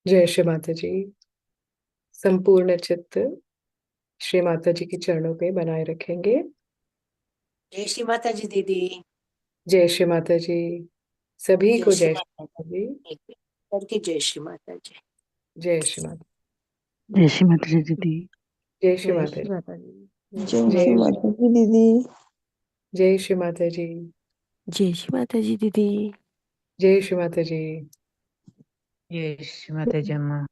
जय श्री माता जी। संपूर्ण चित्त श्री माता जी के चरणों पे बनाए रखेंगे। जय श्री माता जी दीदी। जय श्री माता जी। सभी जय को श्री जय श्री माता माता जी। जी। करके जय श्री माता जी। जय श्री माता। जय श्री माता जी दीदी। जय श्री जय माता श्री जी। माता जी। जय श्री जय श्री माता की दीदी। जय श्री माता जी। जय श्री माता जी दीदी। जय श्री माता जी। जय श्री माता जी अम्मा।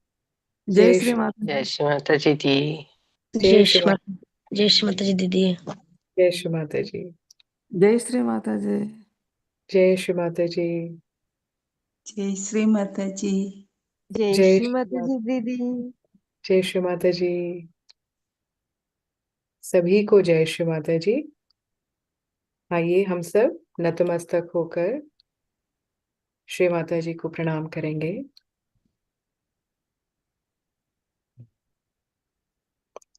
जय जय श्री श्री माता। जय श्री माता जी दी। जय जय श्री श्री माता। माता जय श्री माता जी दीदी। जय श्री माता जी। जय श्री माता जी। जय श्री माता जी। जय श्री माता जी। जय जय श्री श्री माता माता। जी दीदी। जय श्री माता जी। सभी को जय श्री माता जी। आइए हम सब नतमस्तक होकर श्री माता जी को प्रणाम करेंगे।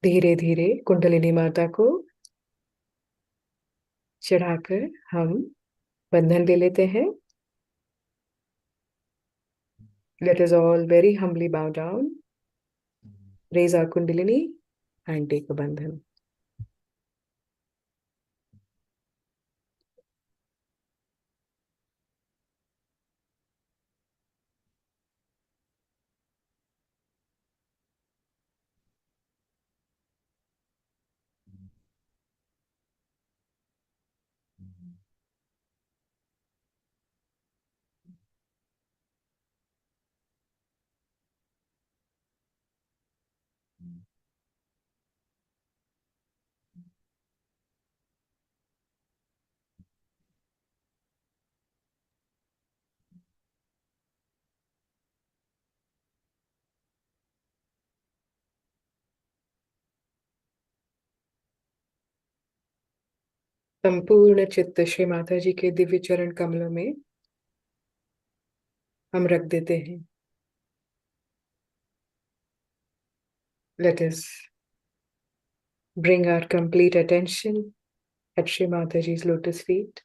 धीरे धीरे कुंडलिनी माता को चढ़ाकर हम बंधन ले लेते हैं। Let us all very humbly bow down, raise our kundalini and take a bandhan. संपूर्ण चित्त श्री माता जी के दिव्य चरण कमलों में हम रख देते हैं। Let us bring our complete attention at Shri Mataji's lotus feet.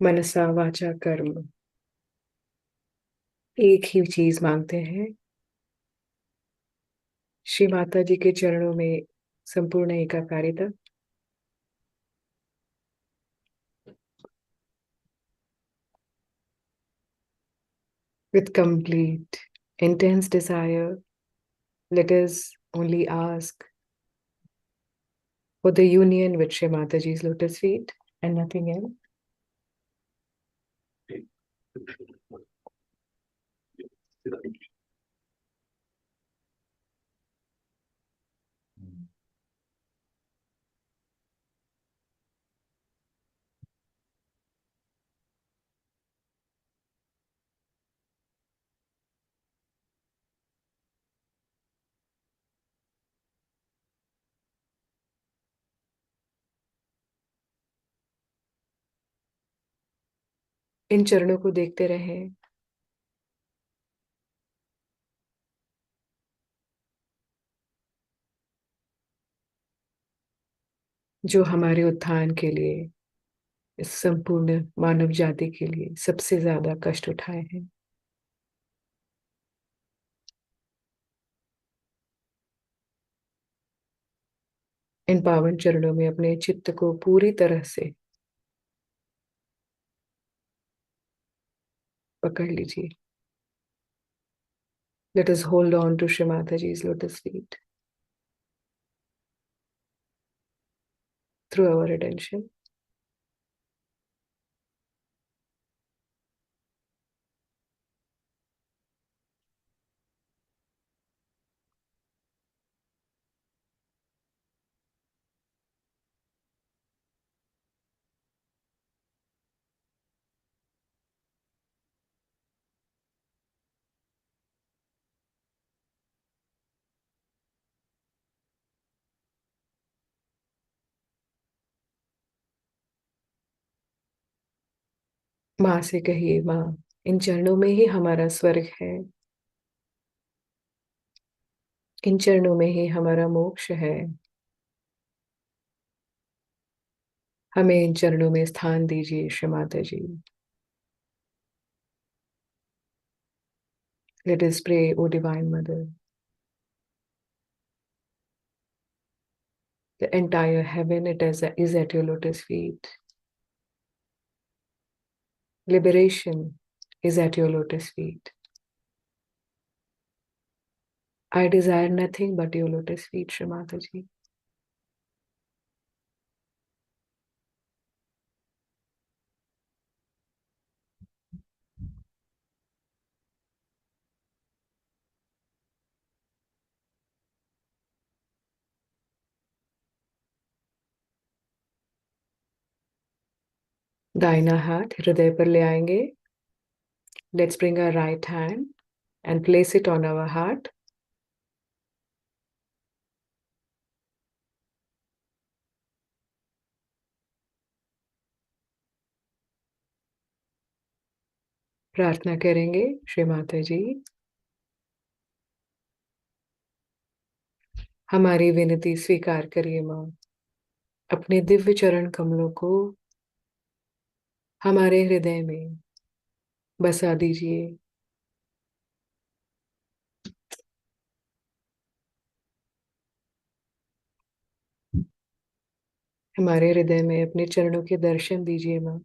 मनसा वाचा कर्म एक ही चीज मांगते हैं, श्री माता जी के चरणों में संपूर्ण एकाकारिता। With complete intense desire, let us only ask for the union with Shri Mataji's lotus feet and nothing else. इन चरणों को देखते रहें। जो हमारे उत्थान के लिए, इस संपूर्ण मानव जाति के लिए सबसे ज्यादा कष्ट उठाए हैं। इन पावन चरणों में अपने चित्त को पूरी तरह से पकड़ लीजिए। Let us hold on to Shri Mataji's lotus feet through our attention. माँ से कहिए, माँ, इन चरणों में ही हमारा स्वर्ग है, इन चरणों में ही हमारा मोक्ष है। हमें इन चरणों में स्थान दीजिए श्री माता जी। Let us pray, O Divine Mother. The entire heaven is at your lotus feet. Liberation is at your lotus feet. I desire nothing but your lotus feet, Shri Mataji. दाहिना हाथ हृदय पर ले आएंगे. Let's bring our right hand and place it on our heart. प्रार्थना करेंगे, श्री माता जी, हमारी विनती स्वीकार करिए माँ. अपने दिव्य चरण कमलों को हमारे हृदय में बसा दीजिए. हमारे हृदय में अपने चरणों के दर्शन दीजिए माँ.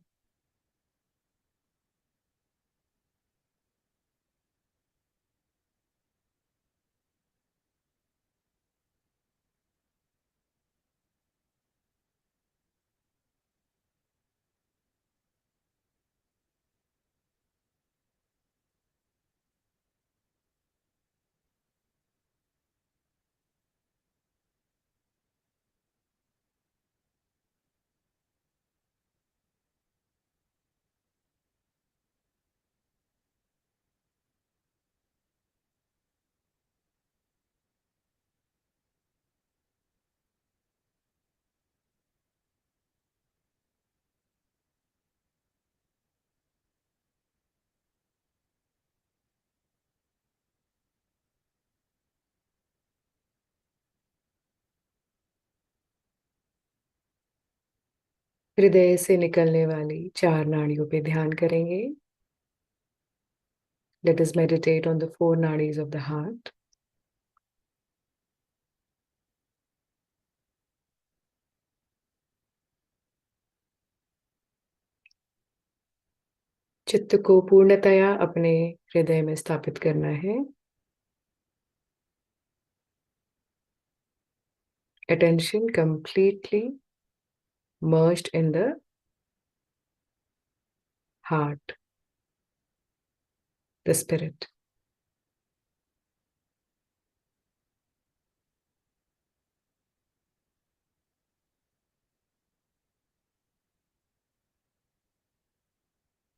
हृदय से निकलने वाली 4 नाड़ियों पे ध्यान करेंगे. Let us meditate on the 4 nadis of the heart. चित्त को पूर्णतया अपने हृदय में स्थापित करना है. Attention completely merged in the heart, the spirit.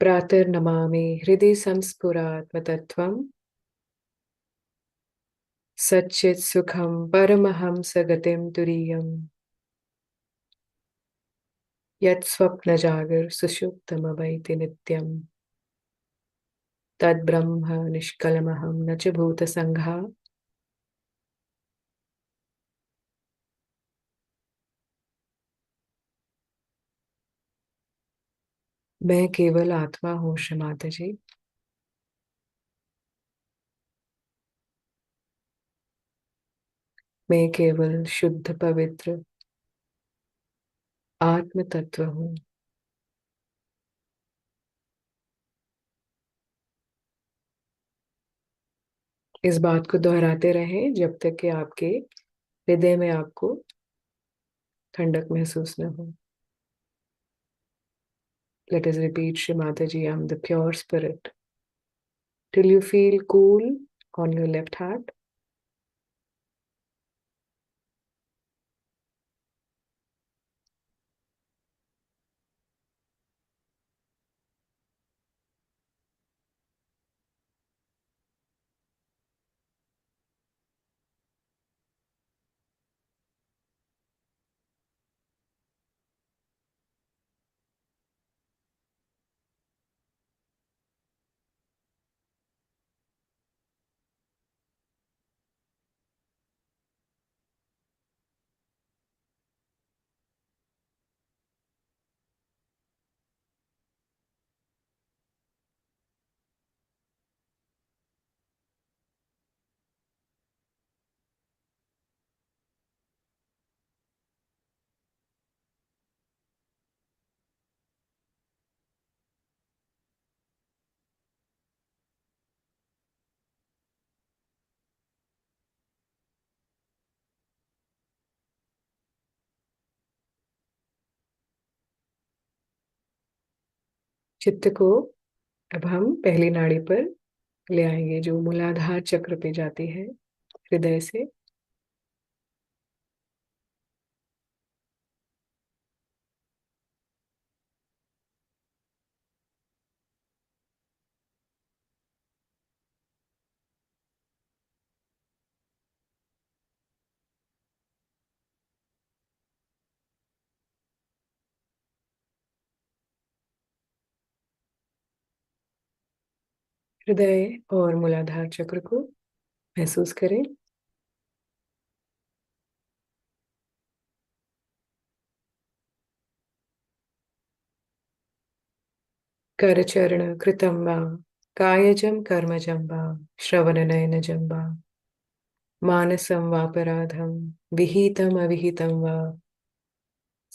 प्रातर्नमामि हृदि संस्फुरात्मतत्त्वं सच्चित् सुखं परमहंस गतिं तुरीयं यत् स्वप्नजागर सुषुप्तमवैति नित्यं तद् ब्रह्म निष्कलमहं न च भूतसंघा. मैं केवल आत्मा हूँ श्री माता जी. मैं केवल शुद्ध पवित्र आत्म तत्व हूँ. इस बात को दोहराते रहें जब तक कि आपके हृदय में आपको ठंडक महसूस न हो. Let us repeat, Shri Mataji, I am the pure spirit, till you feel cool on your left heart. चित्त को अब हम पहली नाड़ी पर ले आएंगे जो मूलाधार चक्र पे जाती है हृदय से। हृदय और मूलाधार चक्र को महसूस करें। करचरण कृतं वा कायजं कर्मजं वा श्रवणनयनजं वा मानसं वापराधं विहितम् अविहितं वा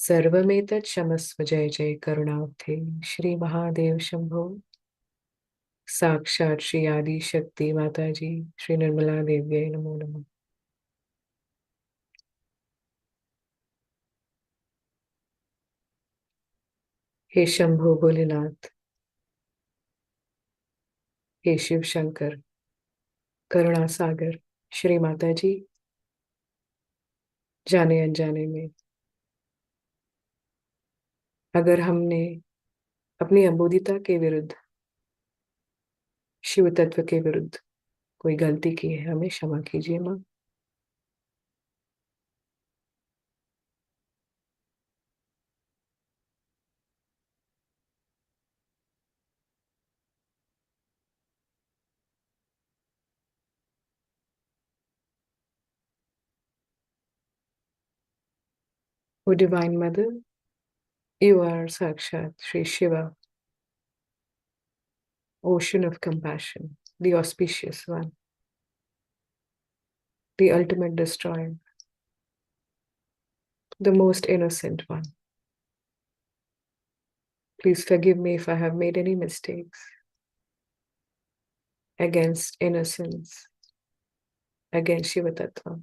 सर्वमेतत् क्षमस्व। जय जय करुणाब्धे श्री महादेव शंभो। साक्षात श्री आदि शक्ति माता जी श्री निर्मला देव्यै नमो नमः। हे शंभो भोलेनाथ, हे शिव शंकर करुणा सागर श्री माता जी, जाने अनजाने में अगर हमने अपनी अबोधिता के विरुद्ध, शिव तत्व के विरुद्ध कोई गलती की है, हमें क्षमा कीजिए माँ। O Divine Mother, you are Sakshat Sri Shiva, ocean of compassion, the auspicious one, the ultimate destroyer, the most innocent one. Please forgive me if I have made any mistakes against innocence, against Shiva Tattva.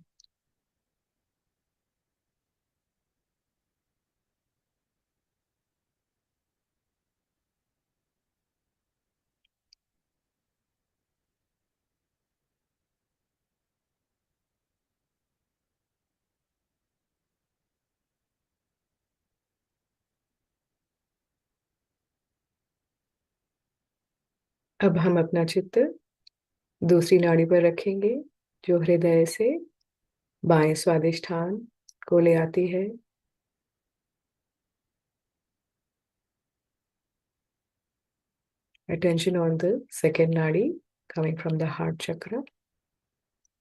अब हम अपना चित्त दूसरी नाड़ी पर रखेंगे जो हृदय से बाएं स्वादिष्ठान को ले आती है। Attention on the second nadi coming from the heart chakra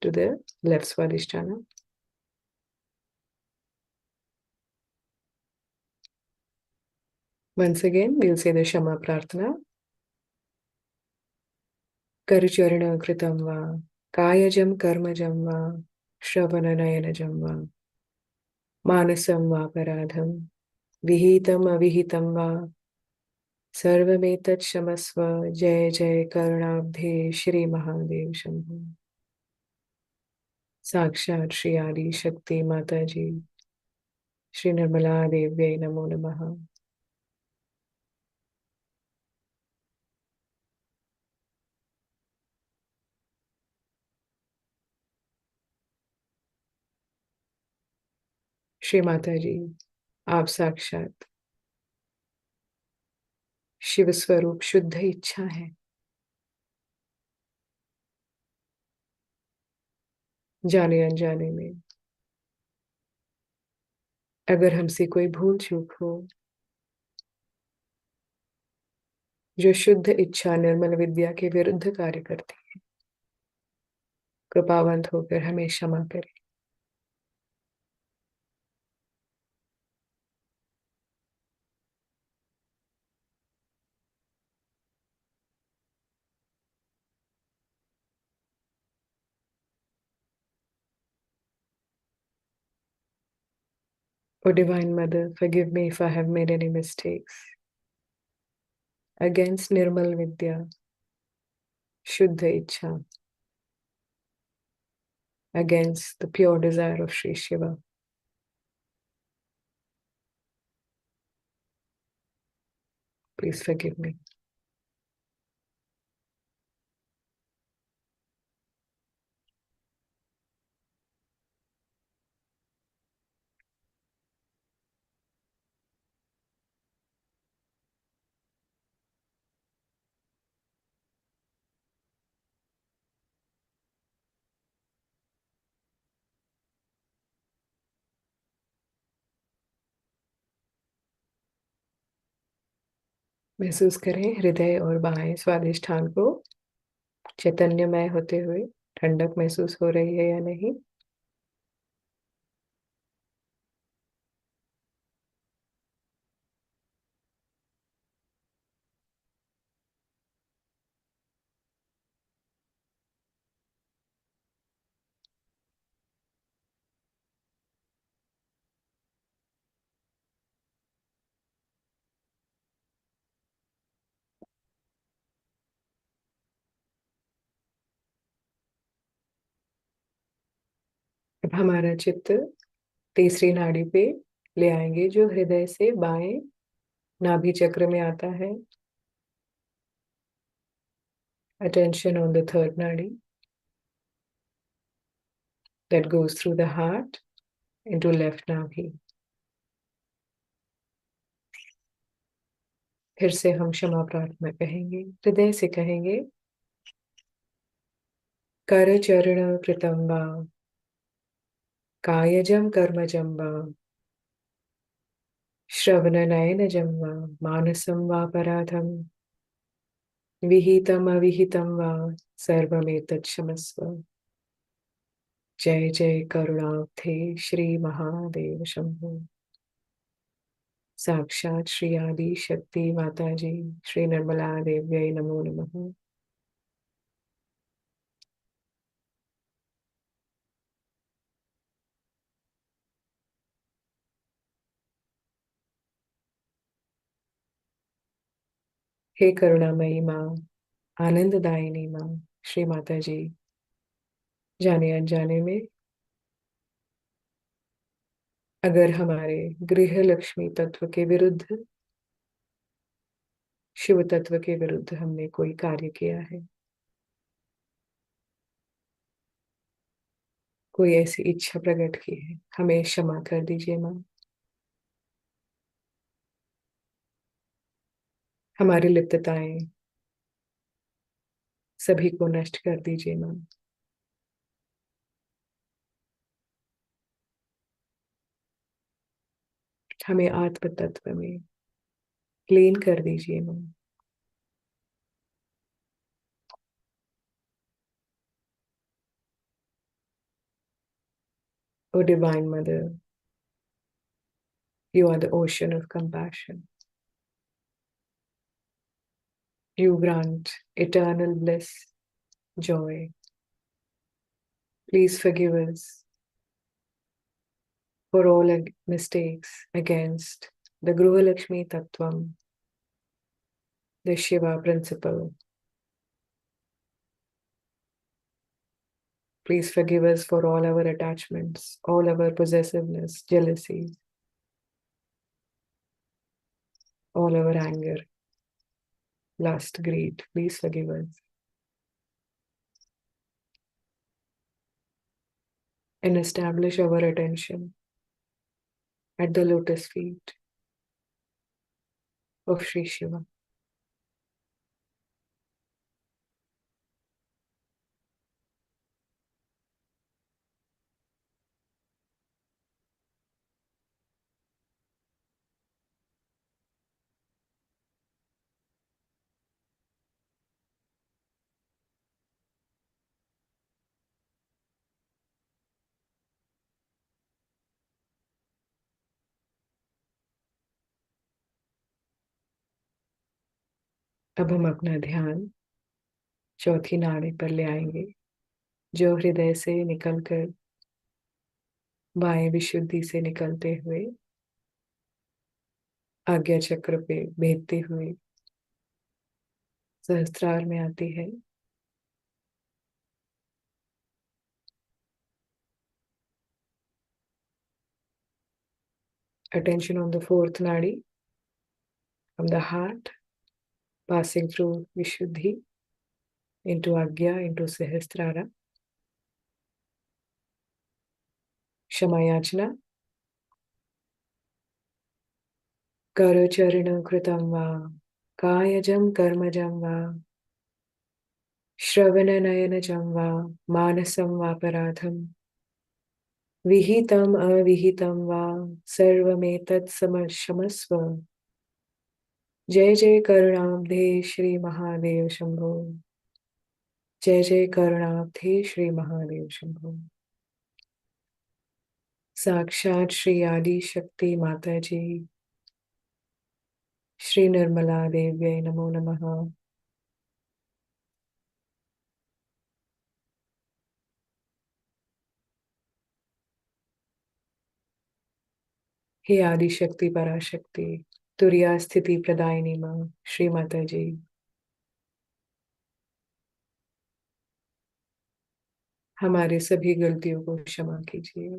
to the left swadhisthana. Once again, we'll say the Shama Prarthana. Karcharana kritam va, kayajam karmajam va, shravananayanajam va, manasam va paradham, vihitam avihitam va, सर्वमेतत् क्षमस्व। जय जय करुणाब्धे श्री महादेव शंभो। साक्षात श्री आदि शक्ति माता जी श्री निर्मला देव्यै नमो नमः। श्री माता जी, आप साक्षात शिव स्वरूप शुद्ध इच्छा है। जाने अनजाने में अगर हमसे कोई भूल चूक हो, जो शुद्ध इच्छा निर्मल विद्या के विरुद्ध कार्य करती है, कृपावंत होकर हमें क्षमा करें। O Divine Mother, forgive me if I have made any mistakes against Nirmal Vidya, Shuddha Ichha, against the pure desire of Sri Shiva. Please forgive me. महसूस करें हृदय और बाएं स्वादिष्ठान को चैतन्यमय होते हुए। ठंडक महसूस हो रही है या नहीं? अब हमारा चित्त तीसरी नाड़ी पे ले आएंगे जो हृदय से बाएं नाभि चक्र में आता है। Attention on the third nadi that goes through the heart into left navi. फिर से हम क्षमा प्रार्थना कहेंगे, हृदय से कहेंगे। कर चरण कृतं वा कायजम कर्मजं वा श्रवण नयनजं वा मानसं वा पराधं विहितम अविहितं वा सर्वमेतत् क्षमस्व। जय जय करुणाब्धे श्री महादेव शंभो। साक्षात श्री आदि शक्ति माता जी श्री निर्मला देव्यै नमो नमः। हे करुणामयी माँ, आनंददायिनी माँ, श्री माता जी, जाने अनजाने में अगर हमारे गृह लक्ष्मी तत्व के विरुद्ध, शिव तत्व के विरुद्ध हमने कोई कार्य किया है, कोई ऐसी इच्छा प्रकट की है, हमें क्षमा कर दीजिए माँ। हमारी लिप्तताएं सभी को नष्ट कर दीजिए माँ। हमें आत्म तत्व में लीन कर दीजिए माँ। O Divine Mother, you are the ocean of compassion. You grant eternal bliss, joy. Please forgive us for all mistakes against the Gruha Lakshmi Tattvam, the Shiva principle. Please forgive us for all our attachments, all our possessiveness, jealousy, all our anger, lust, greed. Please forgive us. And establish our attention at the lotus feet of Sri Shiva. अब हम अपना ध्यान चौथी नाड़ी पर ले आएंगे जो हृदय से निकलकर बाएं विशुद्धि से निकलते हुए आज्ञा चक्र पे भेदते हुए सहस्त्रार में आती है। Attention on the fourth nadi from the heart, passing through Vishuddhi into Agya, into Sahasrara. Shamayachna. Karo charana kritam va, kayajam karmajam va, shravana nayanajam va, manasam va paradham, vihitam avihitam va, sarvametat samasva. जय जय करुणाब्धे श्री महादेव शंभो। जय जय करुणाब्धे श्री महादेव शंभो। साक्षात श्री आदि शक्ति माता जी श्री निर्मला देव्यै नमो नमः। हे आदि शक्ति पराशक्ति तुरिया स्थिति प्रदायिनी माँ श्री माता जी, हमारे सभी गलतियों को क्षमा कीजिए,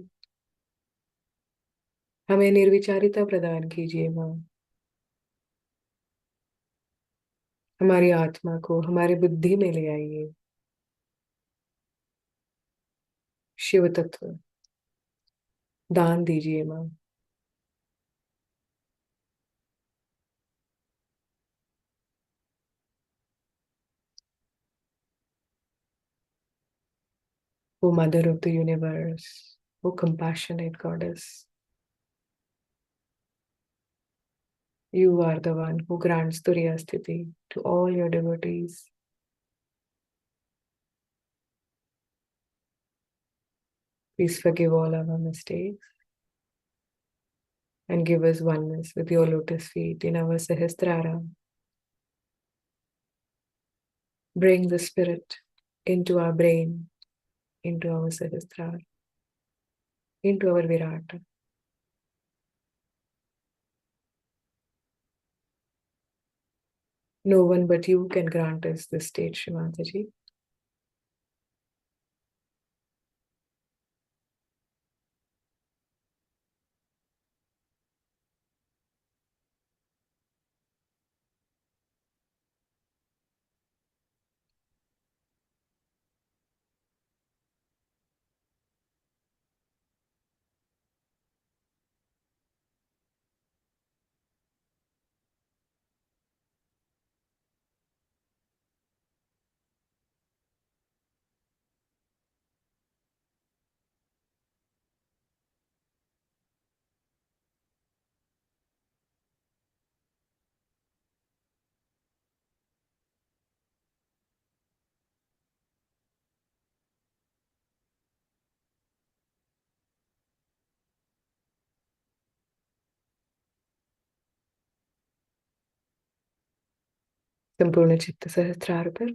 हमें निर्विचारिता प्रदान कीजिए माँ। हमारी आत्मा को हमारी बुद्धि में ले आइए। शिव तत्व दान दीजिए माँ। O Mother of the Universe, O compassionate Goddess, you are the one who grants Turiya Sthiti to all your devotees. Please forgive all our mistakes and give us oneness with your lotus feet in our Sahasrara. Bring the spirit into our brain, into our Sahasrara, into our Virat. No one but you can grant us this state, Shri Mataji. संपूर्ण चित्त सहस्त्रार पर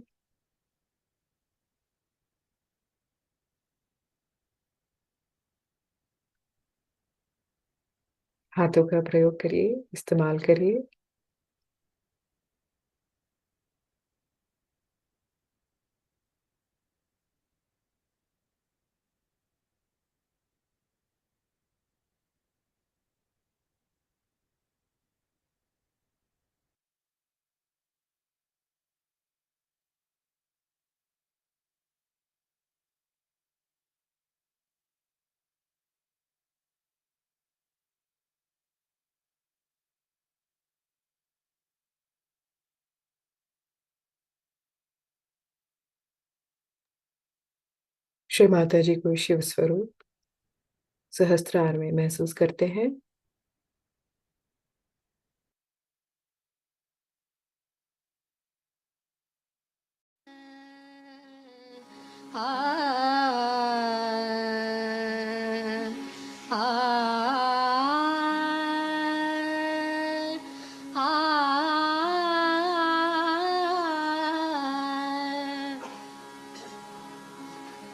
हाथों का प्रयोग करिए, इस्तेमाल करिए। श्री माता जी को शिव स्वरूप सहस्त्रार में महसूस करते हैं।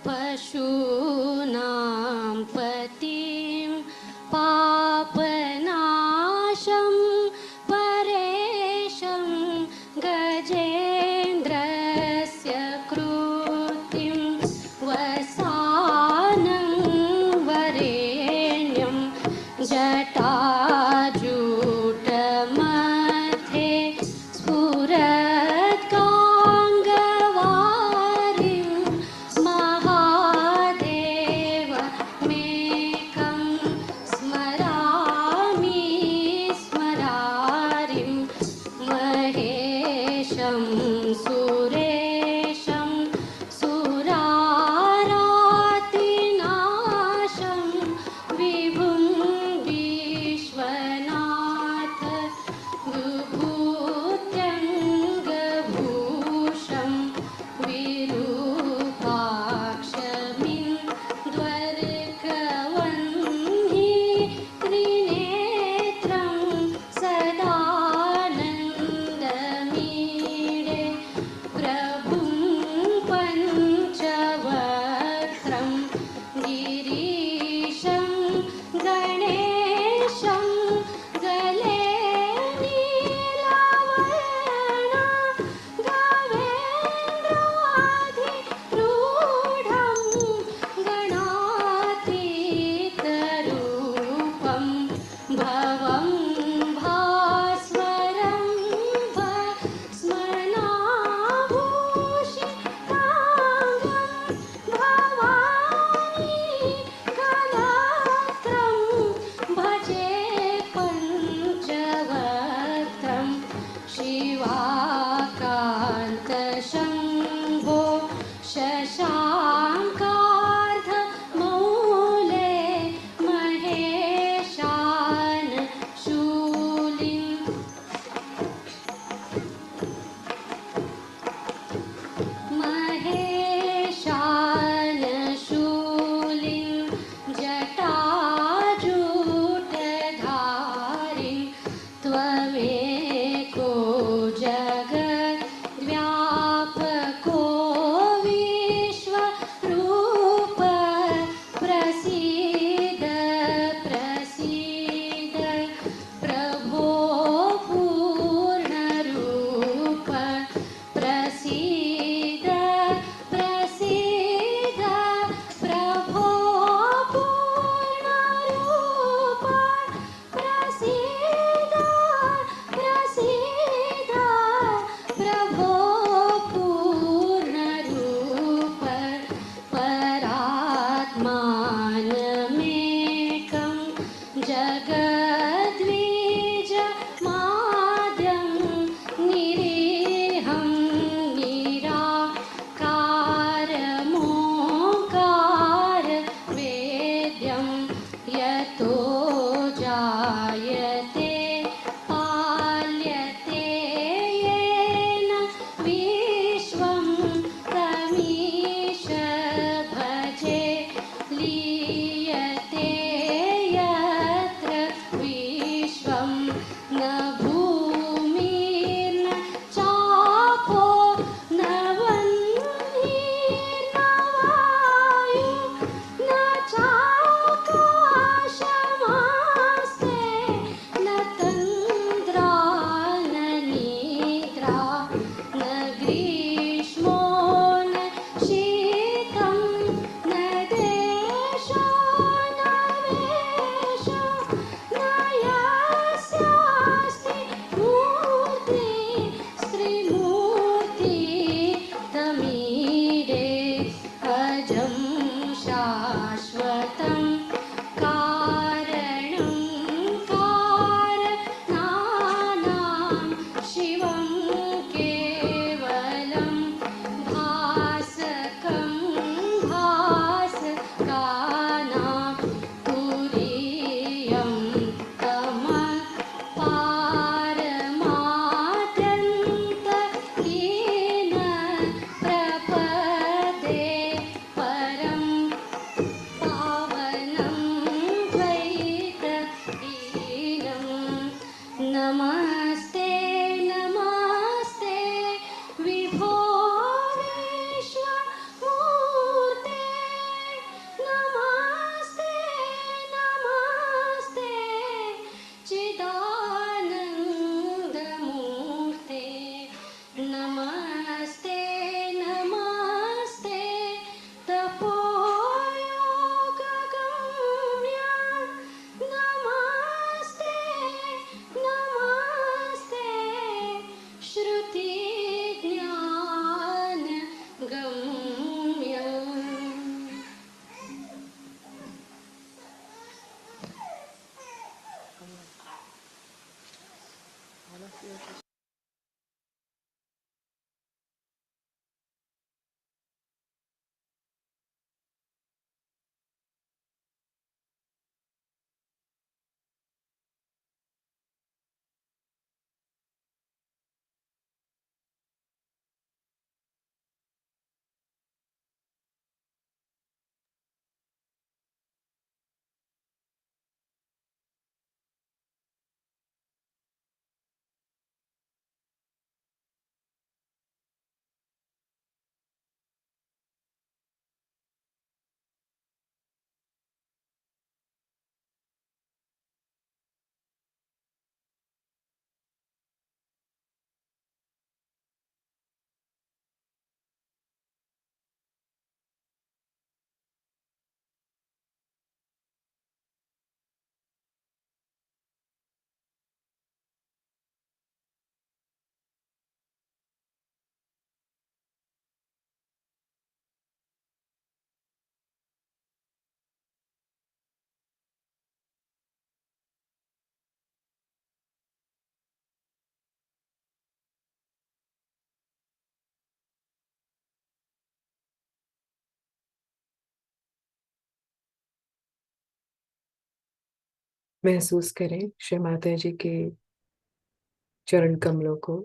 पशूनां पतिं पापनाशं परेशं गजेन्द्रस्य कृतिं वसानं वरेण्यं जटाजूटमध्ये स्फुरत्काङ्गवारिं महादेवमेकं स्मरामि स्मरारिं महेशं सुरेशं सुरारातिनाशं विभुं गणेशं गले नीलावरणा गवेन्द्राधिरूढं गणातीतरूपं भवं भास्वरं भस्मनाभूषिताङ्गं भवानी कलत्रं भजे पञ्चवक्त्रं शिवाकान्तशम्भो शशाङ्कार्धमौले महेशान शूलिं महेशानशूलिं जटाजूटधारिं त्वमेको जगद्व्यापको विश्वरूप प्रसीद प्रसीद प्रभो पूर्णरूप प्रसीद प्रसीद प्रभो पूर्णरूप प्रसीद प्रसीद प्रभो पूर्णरूप परात्मानमेकं जगद्वीजमाद्यं निरीहं निराकारमोङ्कार वेद्यं यतो जायते पाल्यते येन विश्वं तमीश भजे लीयते यत्र विश्वं न भूमिर्न चापो न वह्निर्न वायुः न चाकाशमास्ते न तन्द्रा न निद्रा न ग्रीष्मो न शीतं न देशो न वेशो न यस्यास्ति मूर्ति स्त्रीमूर्ति तमीडे अजं शाश्वतं कारणं कारणानां शिवं केवलं भासकं भासकानां तुरीयं तमः पारमात्यन्तहीन प्रपदे परं पावनं द्वैतहीनं नमस्ते नमस्ते विभो विश्वमूर्ते नमस्ते नमस्ते चिदानन्दमूर्ते नमस्ते नमस्ते तपोयोगगम्य नमस्ते नमस्ते श्रुतिज्ञानगम्यम् महसूस करें श्री माता जी के चरण कमलों को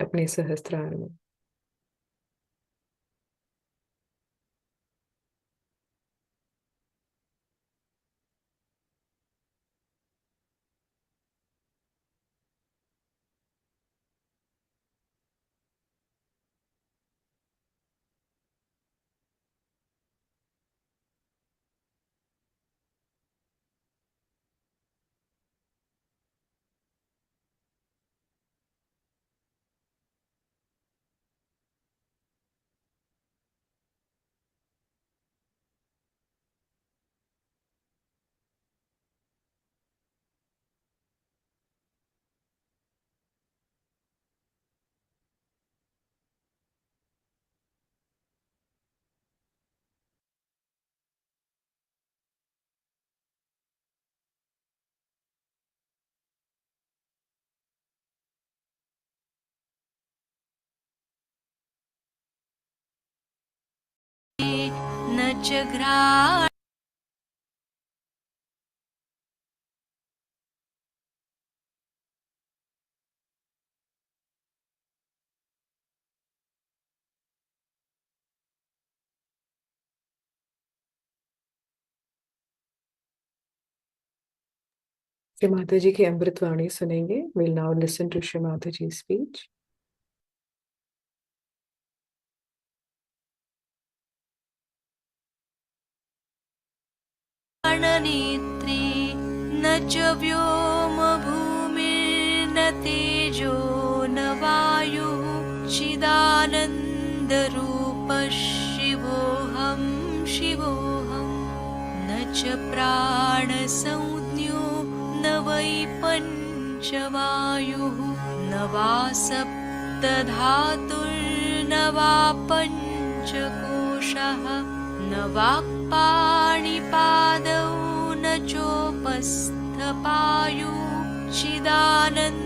अपने सहस्त्रार में। न च घ्रा श्री माता जी की अमृत वाणी सुनेंगे। We'll now listen to Shri Mata Ji's speech. नेत्रे न च व्योम भूमिर्न तेजो न वायुः चिदानन्दरूपः शिवोऽहं शिवोऽहं न च प्राणसंज्ञो न वै पञ्चवायुः न वा सप्तधातुर्न वा पञ्चकोशः न वाक्पाणिपादौ न चोपस्थपायु चिदानन्दरूपः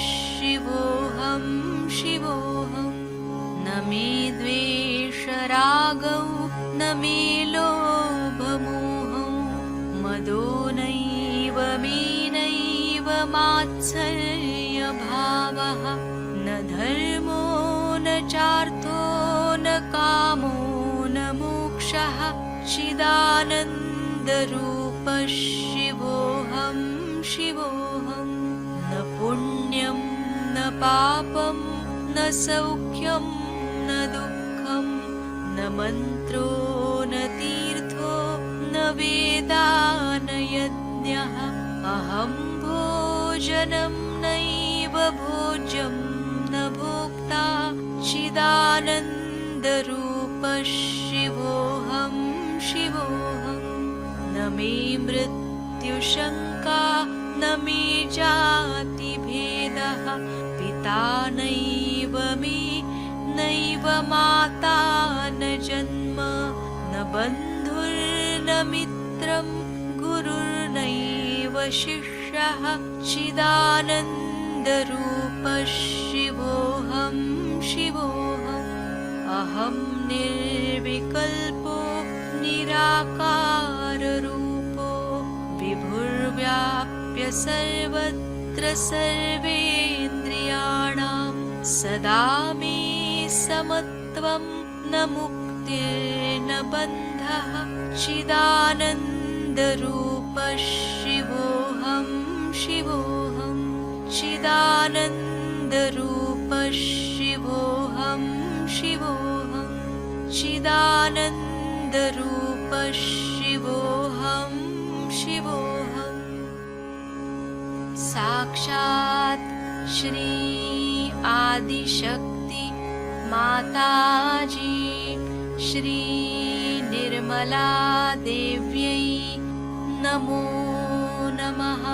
शिवोऽहं शिवोऽहं न मे द्वेषरागौ न मे लोभमोहौ मदो नैव मे नैव मात्सर्यभावः न धर्मो न चार्थो न कामो न मोक्षः चिदानन्दरूपः शिवोऽहं शिवोऽहं न पुण्यं न पापं न सौख्यं न दुःखं न मन्त्रो न तीर्थो न वेदा न यज्ञः अहं भोजनं नैव भोज्यं न भोक्ता चिदानन्दरूपः शिवोऽहं शिवोऽहं न मे मृत्युशङ्का न मे जातिभेदः पिता नैव मे नैव माता न जन्म न बन्धुर्न मित्रं गुरुर्नैव शिष्यः चिदानन्दरूपः शिवोऽहं शिवोऽहम् अहं निर्विकल्पो निराकाररूपो विभुर्व्याप्य सर्वत्र सर्वेन्द्रियाणां सदा मे समत्वं न मुक्तिर्न बन्धः चिदानन्दरूपः शिवोऽहं शिवोऽहं चिदानन्दरूपः शिवोऽहं शिवोऽहं चिदानन्दरूपः शिवोऽहं शिवोऽहम् साक्षात् श्री आदिशक्ति माताजी श्री निर्मला देव्यै नमो नमः।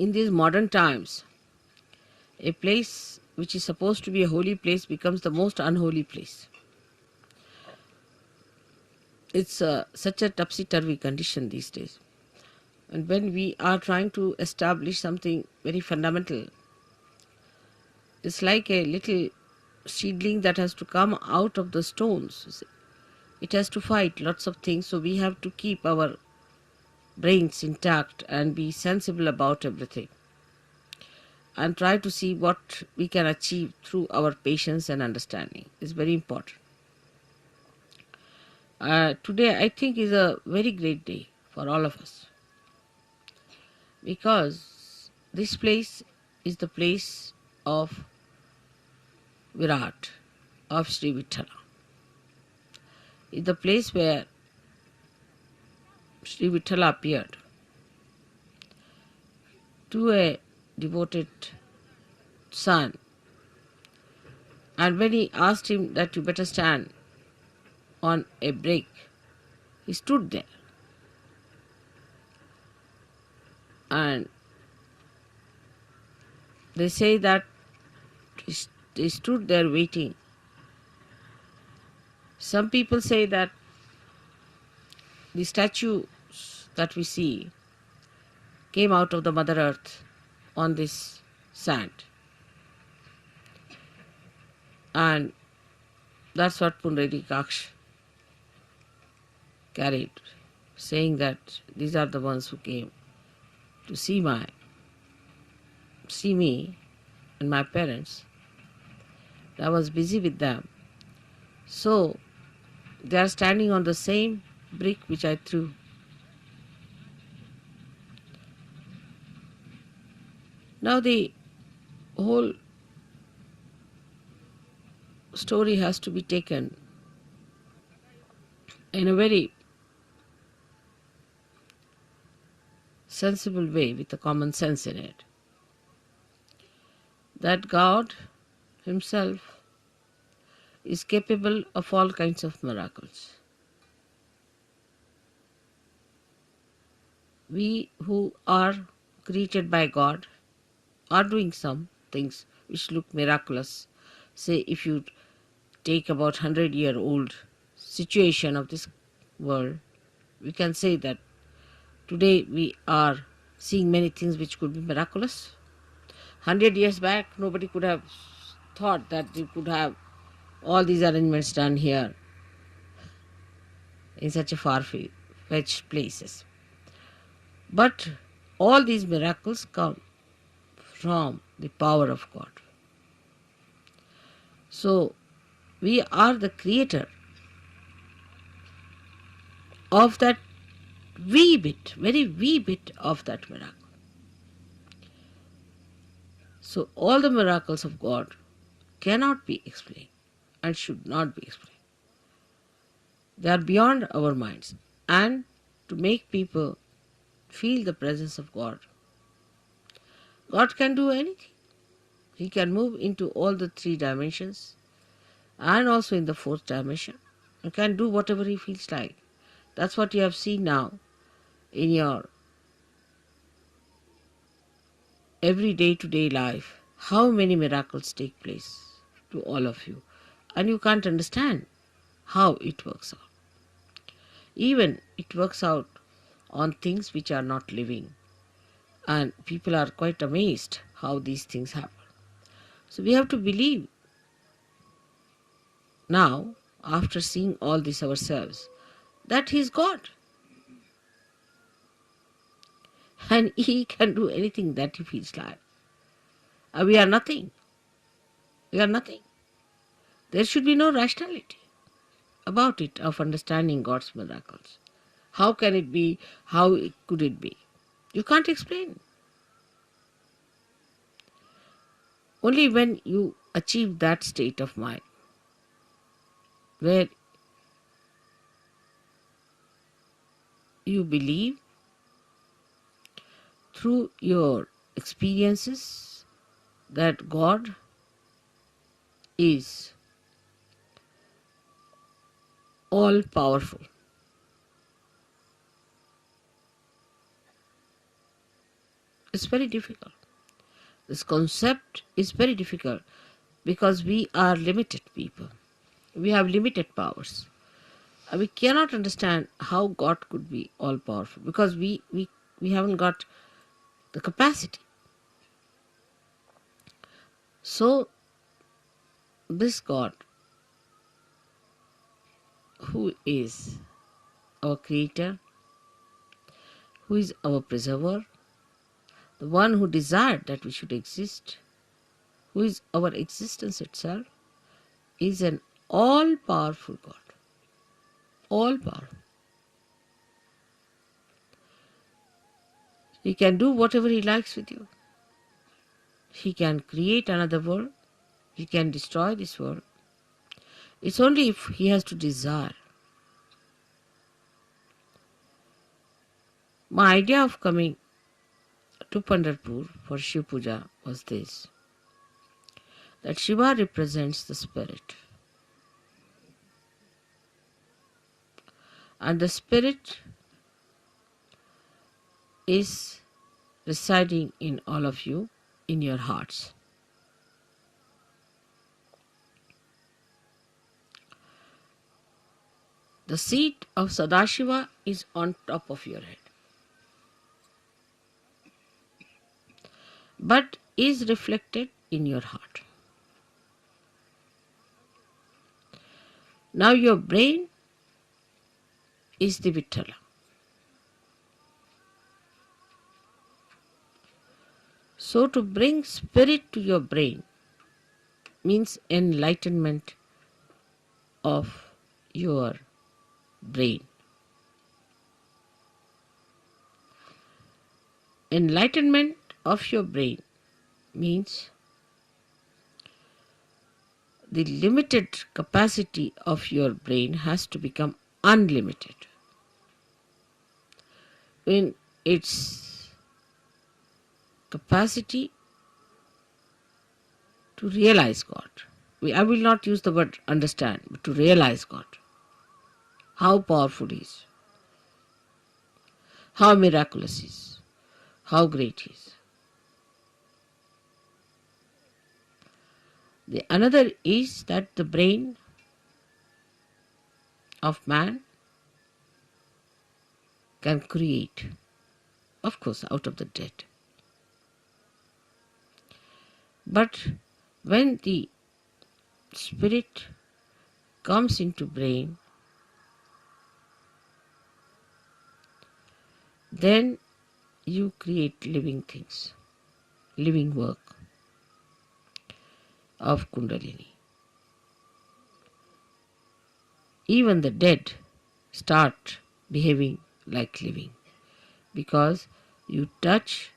In these modern times, a place which is supposed to be a holy place becomes the most unholy place. It's such a topsy-turvy condition these days. And when we are trying to establish something very fundamental, it's like a little seedling that has to come out of the stones. You see. It has to fight lots of things, so we have to keep our brains intact and be sensible about everything and try to see what we can achieve through our patience and understanding. It's very important. Today, I think, is a very great day for all of us because this place is the place of Virat, of Sri Vithala. It's the place where Sri Vithala appeared to a devoted son. And when he asked him that you better stand on a brick, he stood there. And they say that they stood there waiting. Some people say that the statues that we see came out of the Mother Earth on this sand. And that's what Pundarikaksh carried, saying that these are the ones who came to see me and my parents. I was busy with them. So they are standing on the same brick which I threw. Now the whole story has to be taken in a very sensible way with a common sense in it. That God Himself is capable of all kinds of miracles. We who are created by God are doing some things which look miraculous. Say if you take about 100-year-old situation of this world, we can say that today we are seeing many things which could be miraculous. 100 years back, nobody could have thought that they could have all these arrangements done here in such a far-fetched places. But all these miracles come from the power of God. So we are the creator of that wee bit, very wee bit of that miracle. So all the miracles of God cannot be explained and should not be explained. They are beyond our minds. And to make people feel the presence of God, God can do anything. He can move into all the 3 dimensions and also in the 4th dimension. He can do whatever He feels like. That's what you have seen now in your every day-to-day life. How many miracles take place to all of you. And you can't understand how it works out. Even it works out on things which are not living. And people are quite amazed how these things happen. So we have to believe now, after seeing all this ourselves, that He is God. And He can do anything that He feels like. And we are nothing. We are nothing. There should be no rationality about it, of understanding God's miracles. How can it be? How could it be? You can't explain. Only when you achieve that state of mind, where you believe through your experiences that God is all powerful. It's very difficult. This concept is very difficult because we are limited people. We have limited powers. We cannot understand how God could be all powerful because we We haven't got the capacity. So, this God, who is our creator, who is our preserver, the one who desired that we should exist, who is our existence itself, is an all-powerful God. All-powerful. He can do whatever he likes with you. He can create another world. He can destroy this world. It's only if he has to desire. My idea of coming to Pandharpur for Shiv Puja was this, that Shiva represents the spirit. And the spirit is residing in all of you, in your hearts. The seat of Sadashiva is on top of your head, but is reflected in your heart. Now your brain is the Vittala. So to bring spirit to your brain means enlightenment of your brain. Enlightenment of your brain means the limited capacity of your brain has to become unlimited in its capacity to realize God. I will not use the word understand, but to realize God. How powerful He is, how miraculous He is, how great He is. The another is that the brain of man can create, of course, out of the dead. But when the spirit comes into brain, then you create living things, living work of Kundalini. Even the dead start behaving like living because you touch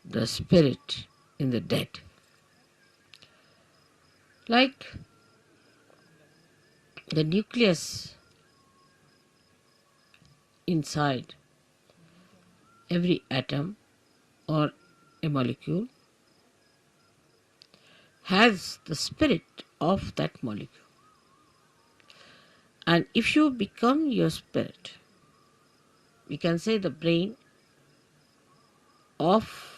the spirit in the dead. Like the nucleus inside every atom or a molecule has the spirit of that molecule. And if you become your spirit, we can say the brain of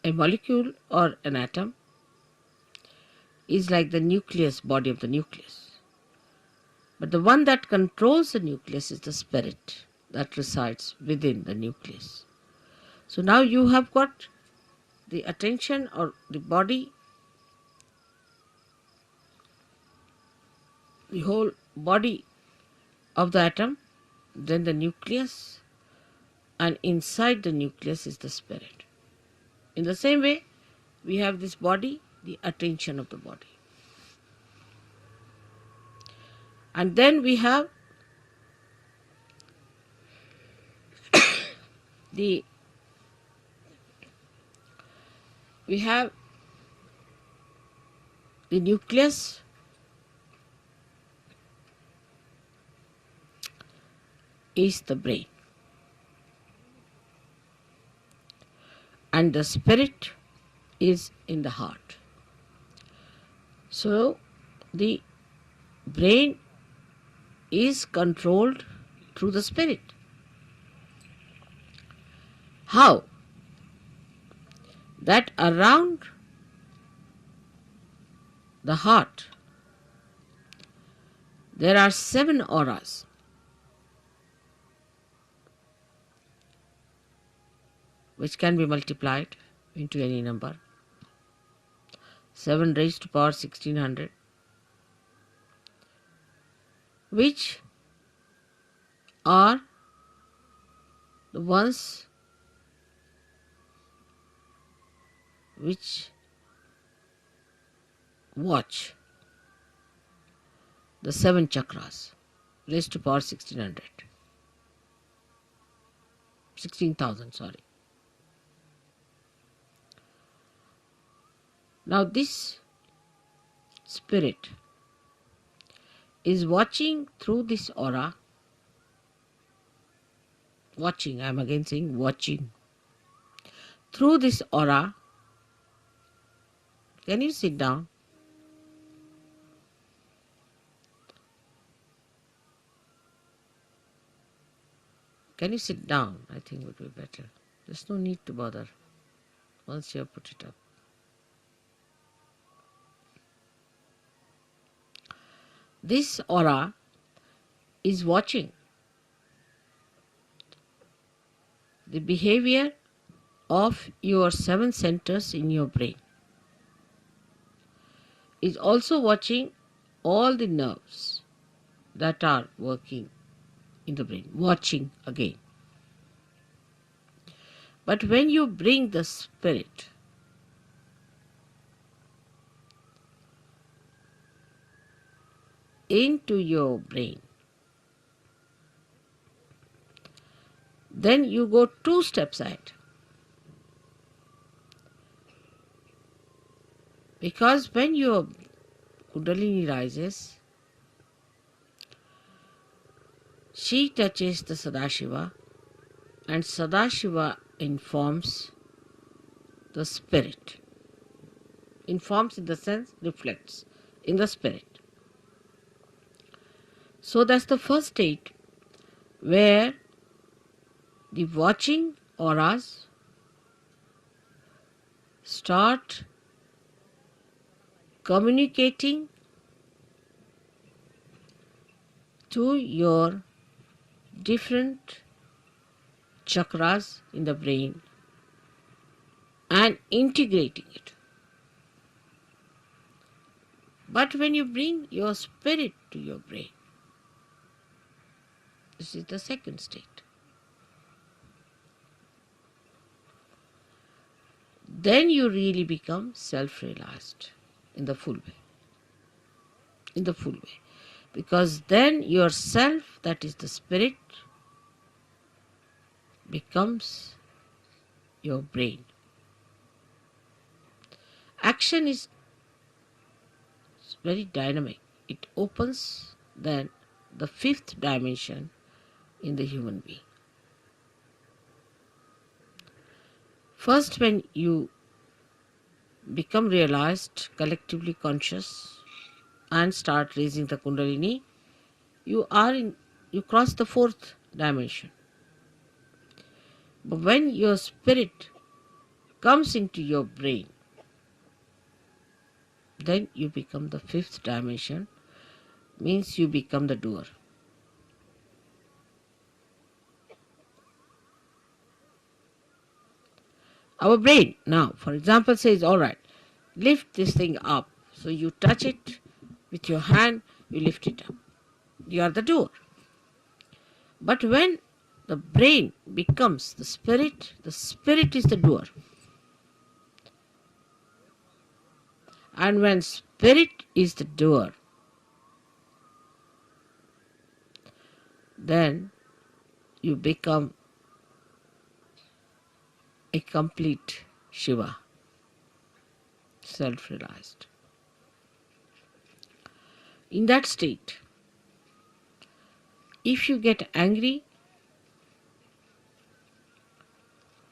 a molecule or an atom is like the nucleus, body of the nucleus. But the one that controls the nucleus is the spirit that resides within the nucleus. So now you have got the attention or the body, the whole body of the atom, then the nucleus, and inside the nucleus is the spirit. In the same way, we have this body, the attention of the body. And then we have the nucleus is the brain, and the spirit is in the heart. So the brain is controlled through the spirit. How? That around the heart there are 7 auras. which can be multiplied into any number, 7 raised to power 1600, which are the ones which watch the 7 chakras raised to power 16,000, sorry. Now this spirit is watching through this aura. Watching, I am again saying watching. Through this aura. Can you sit down? Can you sit down? I think would be better. There's no need to bother once you have put it up. This aura is watching the behavior of your 7 centers in your brain. Is also watching all the nerves that are working in the brain. Watching again. But when you bring the spirit into your brain, then you go 2 steps ahead. Because when your Kundalini rises, she touches the Sadashiva, and Sadashiva informs the spirit. Informs in the sense reflects in the spirit. So that's the first state where the watching auras start communicating to your different chakras in the brain and integrating it. But when you bring your spirit to your brain, this is the second state. Then you really become self-realized in the full way. In the full way. Because then yourself, that is the spirit, becomes your brain. Action is very dynamic. It opens then the 5th dimension in the human being. First, when you become realized, collectively conscious, and start raising the Kundalini, you cross the 4th dimension. But when your spirit comes into your brain, then you become the 5th dimension, means you become the doer. Our brain now, for example, says, all right, lift this thing up. So you touch it with your hand, you lift it up. You are the doer. But when the brain becomes the spirit is the doer. And when spirit is the doer, then you become a complete Shiva, self-realized. In that state, if you get angry,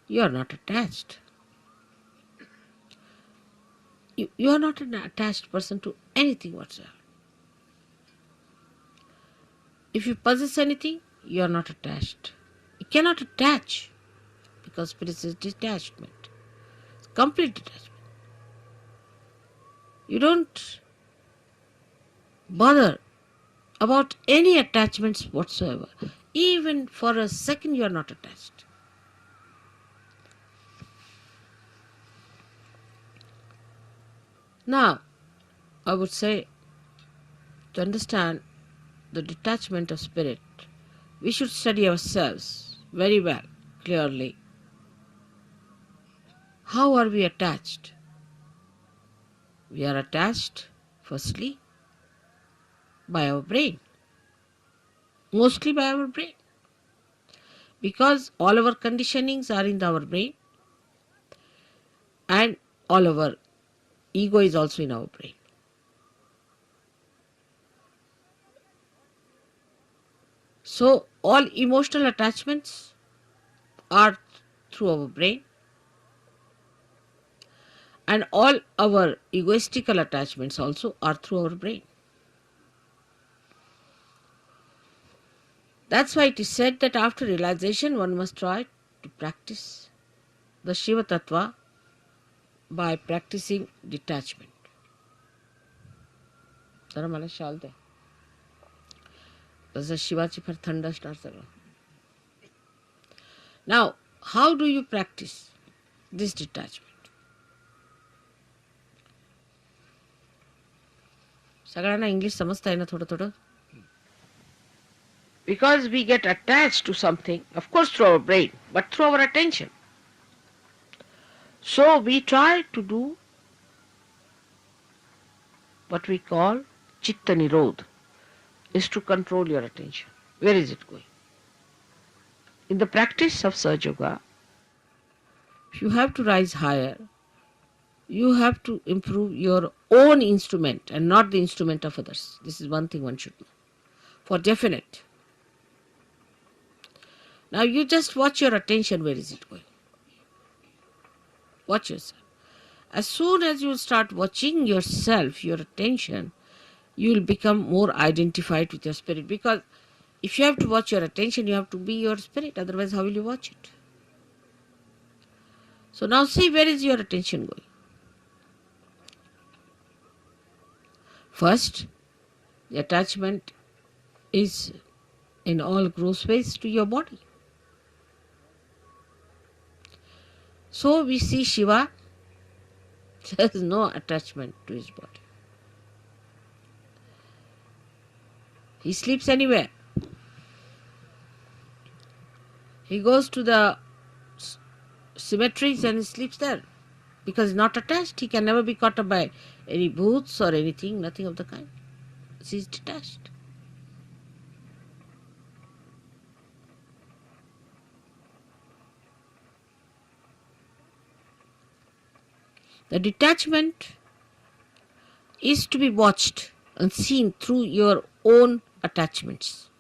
you are not attached. You are not an attached person to anything whatsoever. If you possess anything, you are not attached. You cannot attach because spirit is detachment. It's complete detachment. You don't bother about any attachments whatsoever. Even for a second you are not attached. Now, I would say to understand the detachment of spirit, we should study ourselves very well, clearly. How are we attached? We are attached, firstly, by our brain, mostly by our brain, because all our conditionings are in our brain and all our ego is also in our brain. So, all emotional attachments are through our brain, and all our egoistical attachments also are through our brain. That's why it is said that after realization one must try to practice the Shiva Tattva by practicing detachment. जरा मला शाल दे. तसं शिवाची फार थंड असणार सगळं. Now, how do you practice this detachment? सगळ्यांना English समजताय ना थोडं थोडं? Because we get attached to something, of course through our brain, but through our attention. So we try to do what we call Chitta Nirodh, is to control your attention. Where is it going? In the practice of Sahaja Yoga, you have to rise higher. You have to improve your own instrument and not the instrument of others. This is one thing one should know. For definite. Now you just watch your attention, where is it going? Watch yourself. As soon as you start watching yourself, your attention, you will become more identified with your spirit. Because if you have to watch your attention, you have to be your spirit. Otherwise, how will you watch it? So now see, where is your attention going? First, the attachment is in all gross ways to your body. So we see Shiva, there is no attachment to his body. He sleeps anywhere. He goes to the cemeteries and he sleeps there. Because he's not attached, he can never be caught up by any booths or anything, nothing of the kind. He's detached. The detachment is to be watched and seen through your own attachments.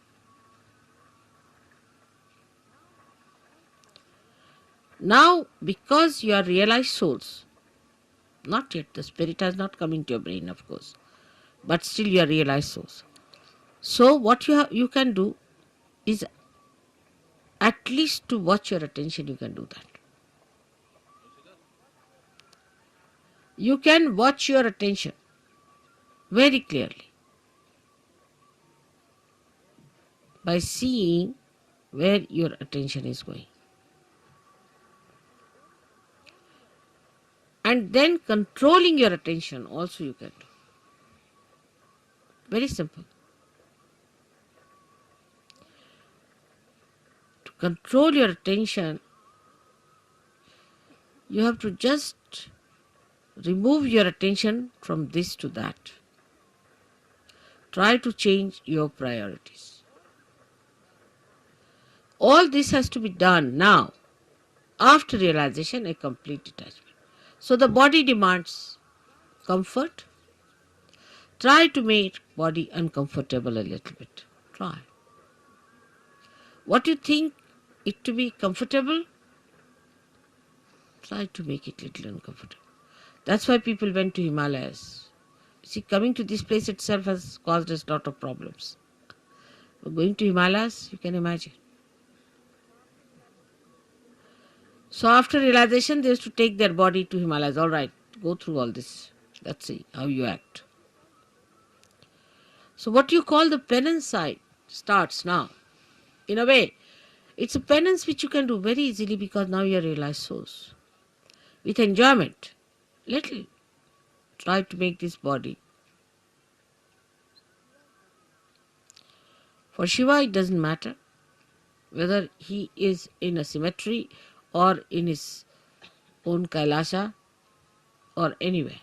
Now, because you are realized souls, not yet, the spirit has not come into your brain, of course, but still you are realized souls. So what you can do is at least to watch your attention, you can do that. You can watch your attention very clearly by seeing where your attention is going. And then controlling your attention also you can do. Very simple. To control your attention, you have to just remove your attention from this to that. Try to change your priorities. All this has to be done now, after realization, a complete detachment. So the body demands comfort. Try to make body uncomfortable a little bit. Try. What you think it to be comfortable, try to make it little uncomfortable. That's why people went to Himalayas. See, coming to this place itself has caused us a lot of problems. But going to Himalayas, you can imagine. So after realization, they used to take their body to Himalayas. All right, go through all this. Let's see how you act. So what you call the penance side starts now. In a way, it's a penance which you can do very easily because now you are realized souls. With enjoyment. Little. try to make this body. For Shiva, it doesn't matter whether he is in a cemetery or in his own Kailasha or anywhere.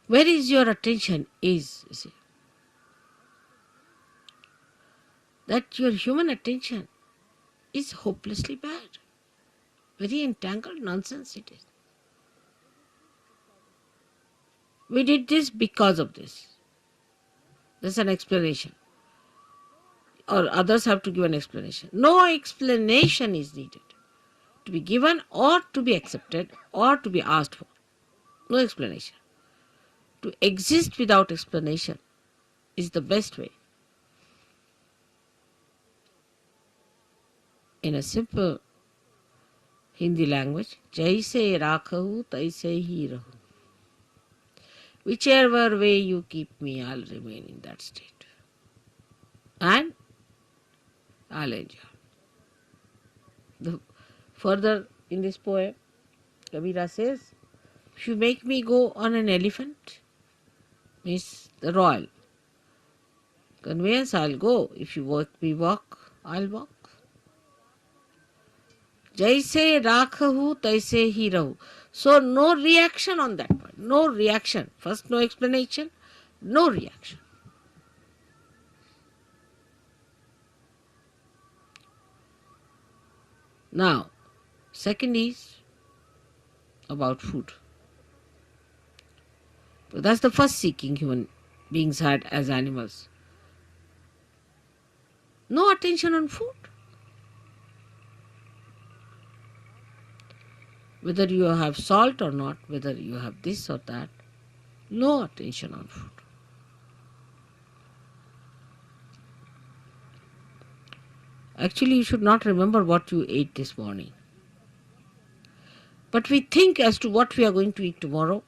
Where is your attention is, you see, that your human attention is hopelessly bad. Very entangled nonsense it is. We did this because of this. There's an explanation. Or others have to give an explanation. No explanation is needed to be given or to be accepted or to be asked for. No explanation. To exist without explanation is the best way. In a simple Hindi language, jaise rakhahu taise hi rahu. Whichever way you keep me, I'll remain in that state. And I'll enjoy. Further in this poem, Kabira says, if you make me go on an elephant, means the royal conveyance, I'll go. If you make me walk, I'll walk. Jaise rakhahu taise hi rahu. So no reaction on that point. No reaction. First, no explanation, no reaction. Now, second is about food. But that's the first seeking human beings had as animals. No attention on food. Whether you have salt or not, whether you have this or that, no attention on food. Actually, you should not remember what you ate this morning. But we think as to what we are going to eat tomorrow.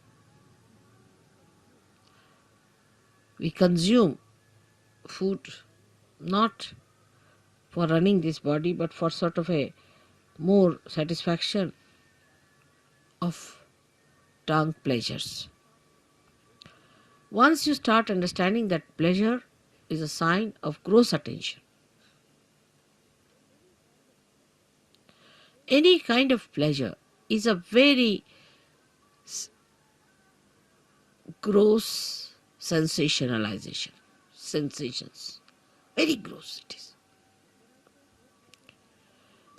We consume food not for running this body, but for sort of a more satisfaction of tongue pleasures. Once you start understanding that pleasure is a sign of gross attention, any kind of pleasure is a very gross sensationalization. Sensations. Very gross it is.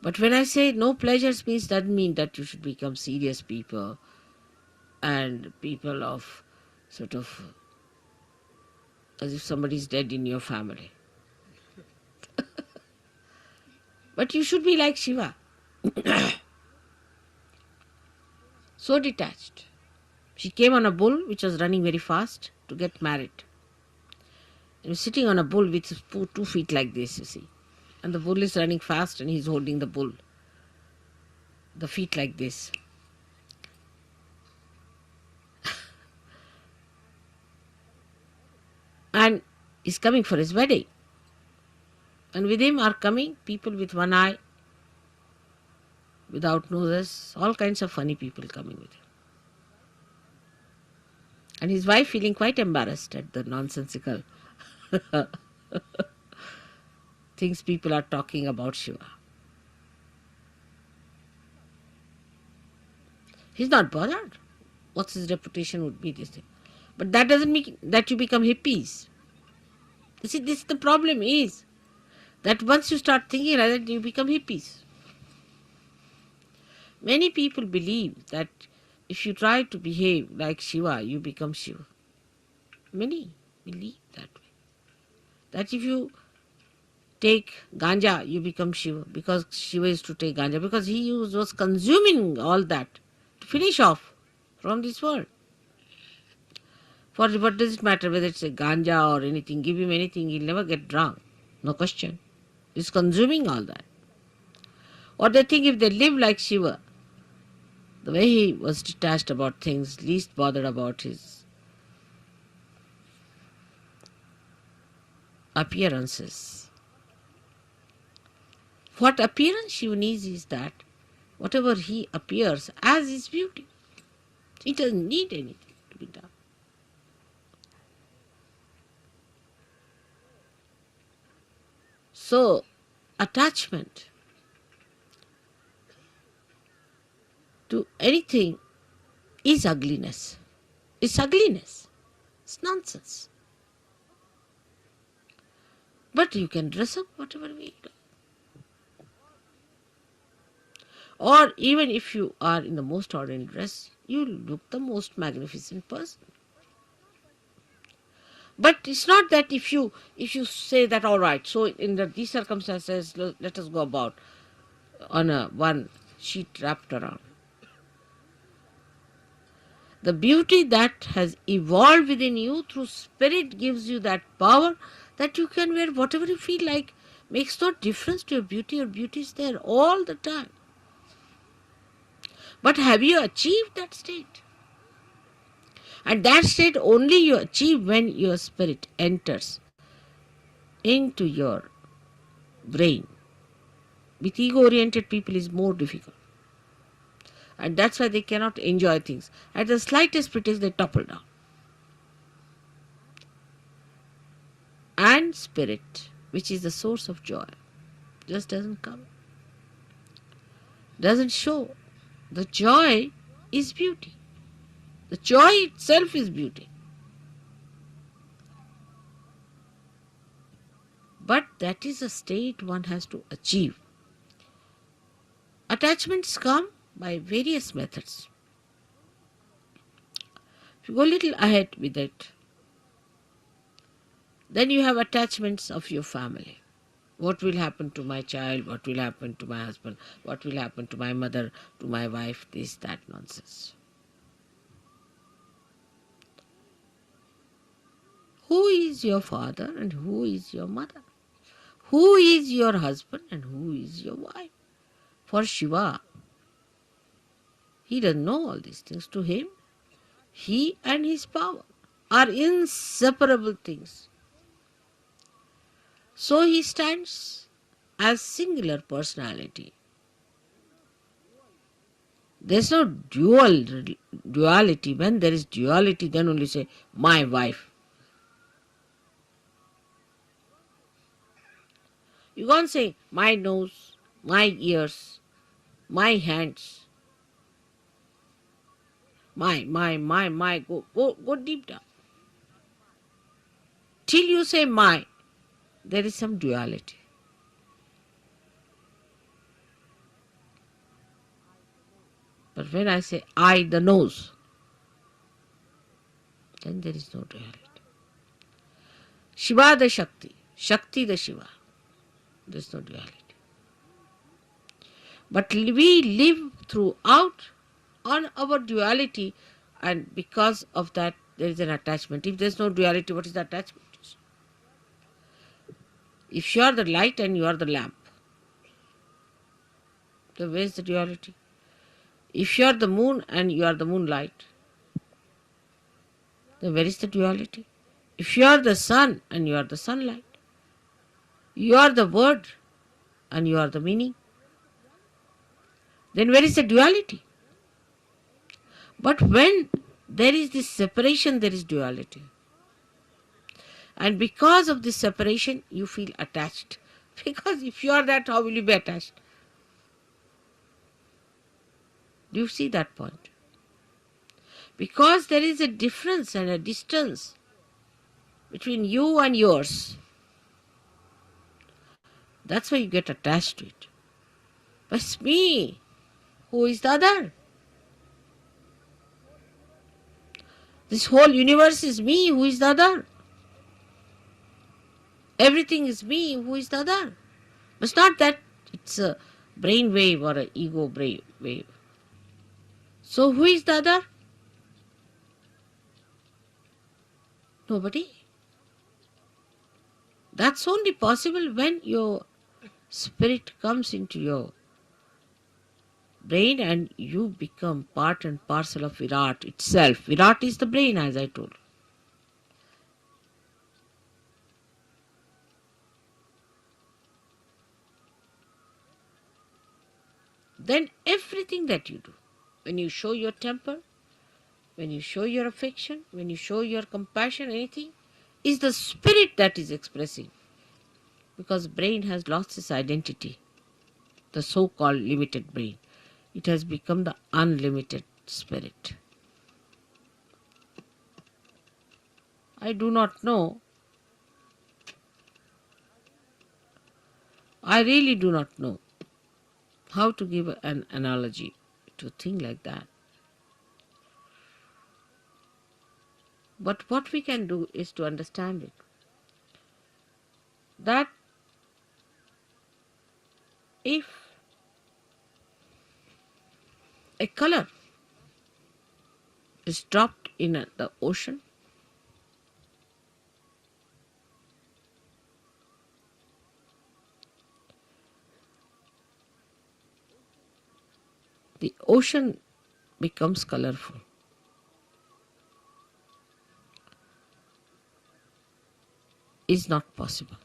But when I say no pleasures means, doesn't mean that you should become serious people and people of sort of as if somebody is dead in your family. But you should be like Shiva. So detached. She came on a bull which was running very fast to get married. He was sitting on a bull with 2 feet like this, you see. And the bull is running fast and he's holding the bull. The feet like this. And he's coming for his wedding. And with him are coming people with one eye, without noses, all kinds of funny people coming with him. And his wife feeling quite embarrassed at the nonsensical things people are talking about Shiva. He's not bothered. What's his reputation would be, this thing. But that doesn't mean that you become hippies. You see, this the problem is that once you start thinking like that, you become hippies. Many people believe that if you try to behave like Shiva, you become Shiva. Many believe that way. That if you take ganja, you become Shiva, because Shiva is to take ganja, because he was consuming all that to finish off from this world. For what does it matter whether it's a ganja or anything? Give him anything, he'll never get drunk. No question. He's consuming all that. Or they think if they live like Shiva, the way he was detached about things, least bothered about his appearances. What appearance Shiva needs is that whatever he appears as is beauty. He doesn't need anything to be done. So, attachment to anything is ugliness. It's ugliness. It's nonsense. But you can dress up whatever way you like. Or even if you are in the most ordinary dress, you look the most magnificent person. But it's not that if you say that, all right, so in these circumstances, let us go about on a one sheet wrapped around. The beauty that has evolved within you through spirit gives you that power that you can wear whatever you feel like. Makes no difference to your beauty. Your beauty is there all the time. But have you achieved that state? And that state only you achieve when your spirit enters into your brain. With ego-oriented people is more difficult. And that's why they cannot enjoy things. At the slightest pretext, they topple down. And spirit, which is the source of joy, just doesn't come. Doesn't show. The joy is beauty. The joy itself is beauty. But that is a state one has to achieve. Attachments come by various methods. If you go a little ahead with it, then you have attachments of your family. What will happen to my child? What will happen to my husband? What will happen to my mother, to my wife? This, that nonsense. Who is your father and who is your mother? Who is your husband and who is your wife? For Shiva, he doesn't know all these things. To him, he and his power are inseparable things. So he stands as singular personality. There's no duality. When there is duality, then only say, my wife. You can't say, my nose, my ears, my hands, my. Go deep down. Till you say my, there is some duality. But when I say I, the nose, then there is no duality. Shiva the Shakti, Shakti the Shiva, there is no duality. But we live throughout on our duality, and because of that there is an attachment. If there is no duality, what is the attachment? If you are the light and you are the lamp, then where is the duality? If you are the moon and you are the moonlight, then where is the duality? If you are the sun and you are the sunlight, you are the word and you are the meaning, then where is the duality? But when there is this separation, there is duality. And because of this separation, you feel attached. Because if you are that, how will you be attached? Do you see that point? Because there is a difference and a distance between you and yours. That's why you get attached to it. But it's me. Who is the other? This whole universe is me. Who is the other? Everything is me. Who is the other? But it's not that it's a brain wave or an ego brain wave. So who is the other? Nobody. That's only possible when your spirit comes into your brain and you become part and parcel of Virat itself. Virat is the brain, as I told. then everything that you do, when you show your temper, when you show your affection, when you show your compassion, anything, is the spirit that is expressing. Because brain has lost its identity, the so-called limited brain. It has become the unlimited spirit. I do not know. I really do not know how to give an analogy to a thing like that. But what we can do is to understand it. That if a color is dropped in the ocean, the ocean becomes colorful. Is not possible.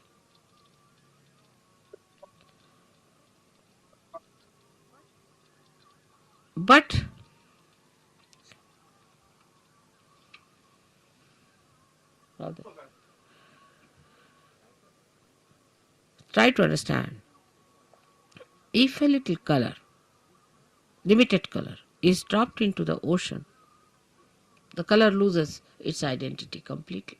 But rather, try to understand. If a little color, limited color, is dropped into the ocean, the color loses its identity completely.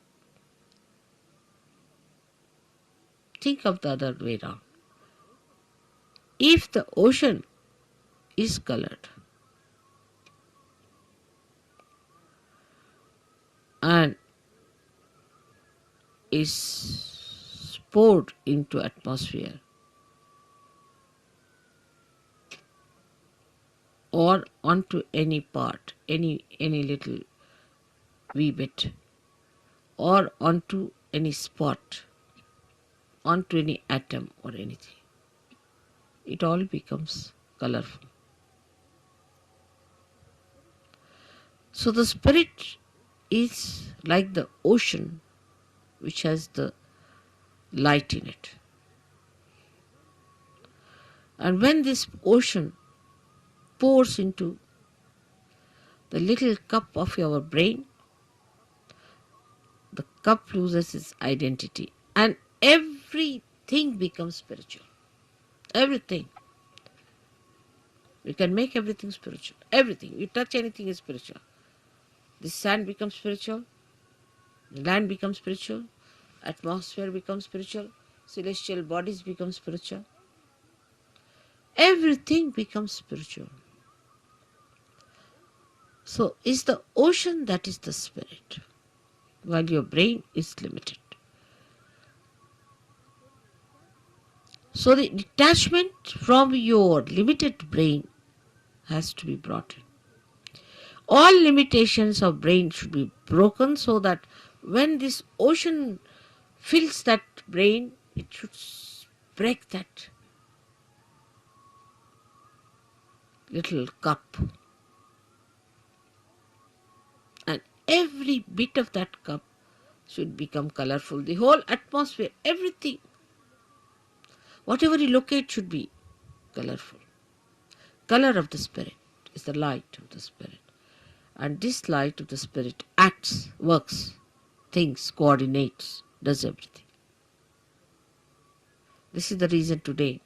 Think of the other way around. If the ocean is colored and is poured into atmosphere or onto any part, any little wee bit, or onto any spot, onto any atom or anything, it all becomes colorful. So the spirit is like the ocean which has the light in it. And when this ocean pours into the little cup of your brain, the cup loses its identity and everything becomes spiritual. Everything. We can make everything spiritual. Everything. You touch anything is spiritual. The sand becomes spiritual. The land becomes spiritual. Atmosphere becomes spiritual. Celestial bodies become spiritual. Everything becomes spiritual. So is the ocean that is the spirit, while your brain is limited. So the detachment from your limited brain has to be brought in. All limitations of brain should be broken so that when this ocean fills that brain, it should break that little cup. And every bit of that cup should become colorful. The whole atmosphere, everything, whatever you locate should be colorful. Color of the spirit is the light of the spirit. And this light of the spirit acts, works, thinks, coordinates, does everything. This is the reason today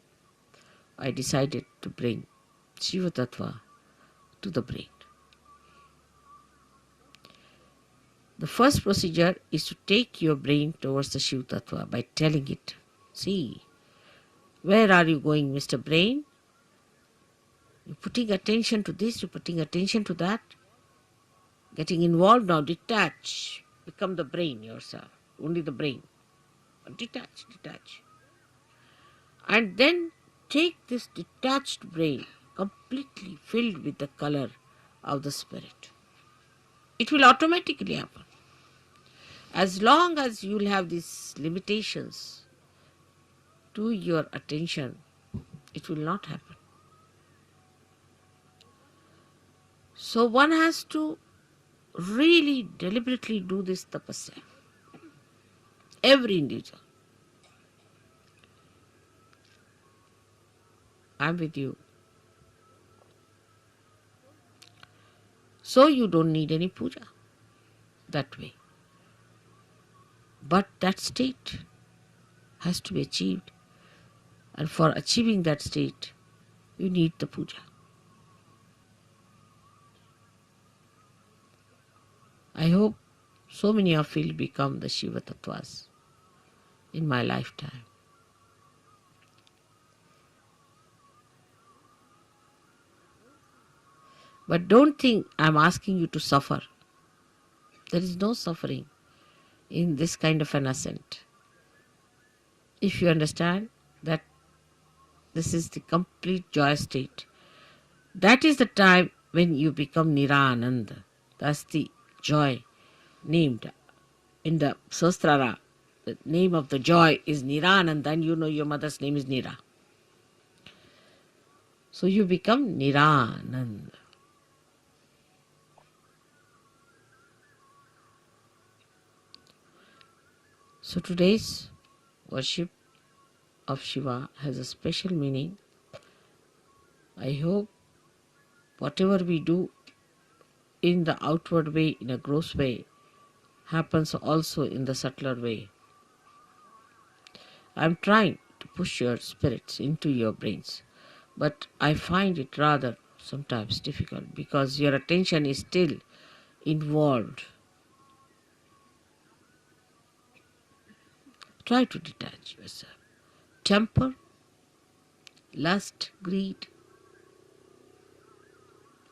I decided to bring Shiva Tattva to the brain. The first procedure is to take your brain towards the Shiva Tattva by telling it, see, where are you going, Mr. Brain? You're putting attention to this, you're putting attention to that. Getting involved now, detach. Become the brain yourself, only the brain. Detach. And then take this detached brain, completely filled with the color of the spirit. It will automatically happen. As long as you will have these limitations to your attention, it will not happen. So one has to really deliberately do this tapasya. Every individual. I'm with you. So you don't need any puja that way. But that state has to be achieved, and for achieving that state, you need the puja. I hope so many of you will become the Shiva Tattvas in my lifetime. But don't think I'm asking you to suffer. There is no suffering in this kind of an ascent. If you understand that this is the complete joy state, that is the time when you become Nirananda. That's the joy named in the Sastrara. The name of the joy is Nirananda, and you know your mother's name is Nira. So you become Nirananda. So today's worship of Shiva has a special meaning. I hope whatever we do in the outward way, in a gross way, happens also in the subtler way. I'm trying to push your spirits into your brains, but I find it rather sometimes difficult because your attention is still involved. Try to detach yourself. Temper, lust, greed,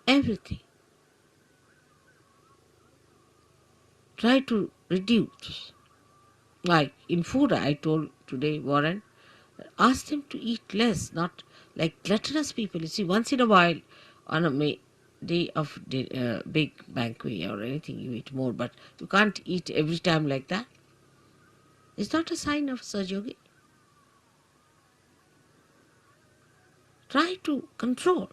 everything. Try to reduce. Like in food, I told today, Warren, ask them to eat less, not like gluttonous people. You see, once in a while, on a day of big banquet or anything, you eat more, but you can't eat every time like that. It's not a sign of Sajogi. Try to control.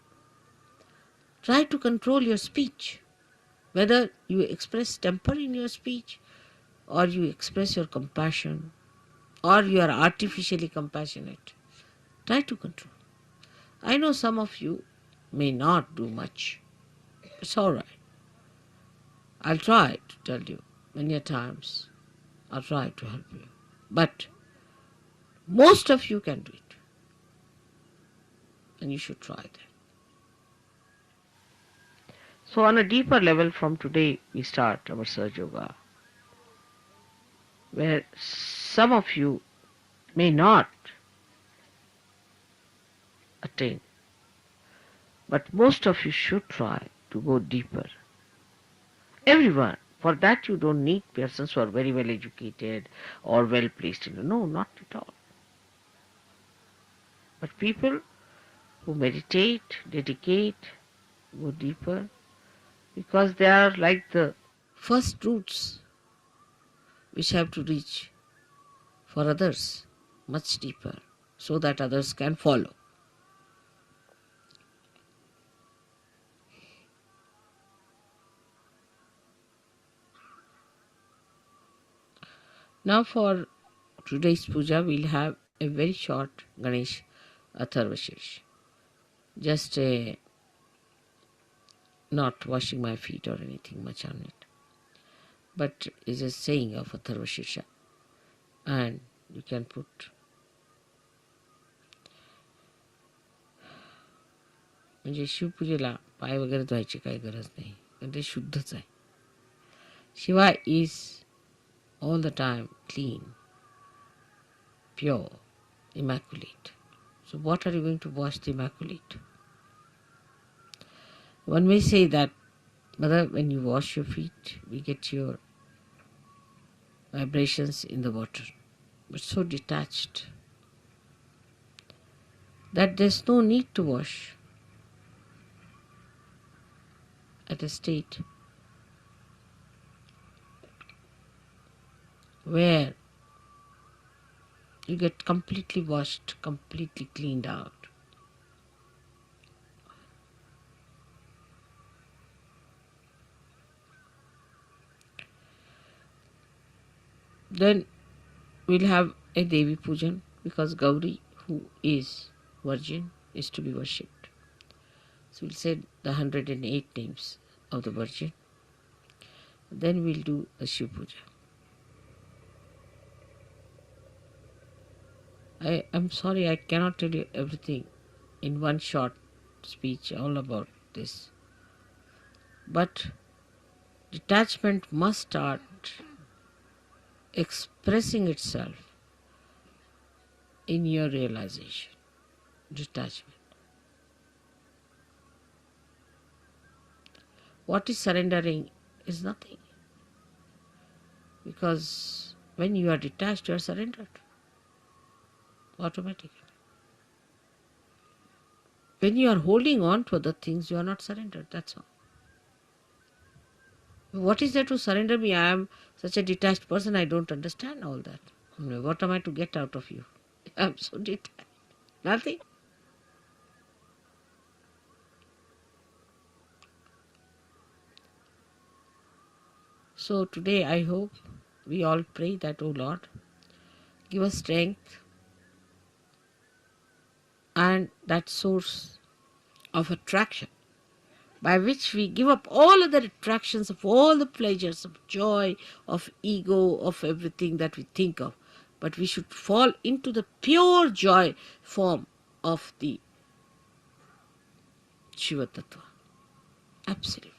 Try to control your speech. Whether you express temper in your speech, or you express your compassion, or you are artificially compassionate. Try to control. I know some of you may not do much. It's all right. I'll try to tell you many a times. I'll try to help you. But most of you can do it. And you should try that. So on a deeper level from today, we start our Surge Yoga, where some of you may not attain, but most of you should try to go deeper. Everyone. For that you don't need persons who are very well educated or well placed in. No, not at all. But people who meditate, dedicate, go deeper, because they are like the first roots which have to reach for others much deeper, so that others can follow. Now for today's puja, we'll have a very short Ganesh Atharvashish. Just not washing my feet or anything much on it, but is a saying of Atharvashirsha. And you can put म्हणजे शिवपूजेला पाय वगैरे धुवायची काही गरज नाही, कारण ते शुद्धच आहे. Shiva is all the time clean, pure, immaculate. So what are you going to wash the immaculate? One may say that, Mother, when you wash your feet, we get your vibrations in the water, but so detached that there's no need to wash at a state where you get completely washed, completely cleaned out. Then we'll have a Devi Pujan, because Gauri, who is virgin, is to be worshipped. So we'll say the 108 names of the Virgin. Then we'll do a Shiv Puja. I'm sorry I cannot tell you everything in one short speech all about this. But detachment must start expressing itself in your realization. Detachment. What is surrendering is nothing. Because when you are detached, you are surrendered. Automatically. When you are holding on to other things, you are not surrendered. That's all. What is there to surrender me? I am such a detached person, I don't understand all that. What am I to get out of you? I am so detached. Nothing. So today I hope we all pray that, O Lord, give us strength and that source of attraction by which we give up all other attractions of all the pleasures of joy, of ego, of everything that we think of. But we should fall into the pure joy form of the Shiva Tattva. Absolutely.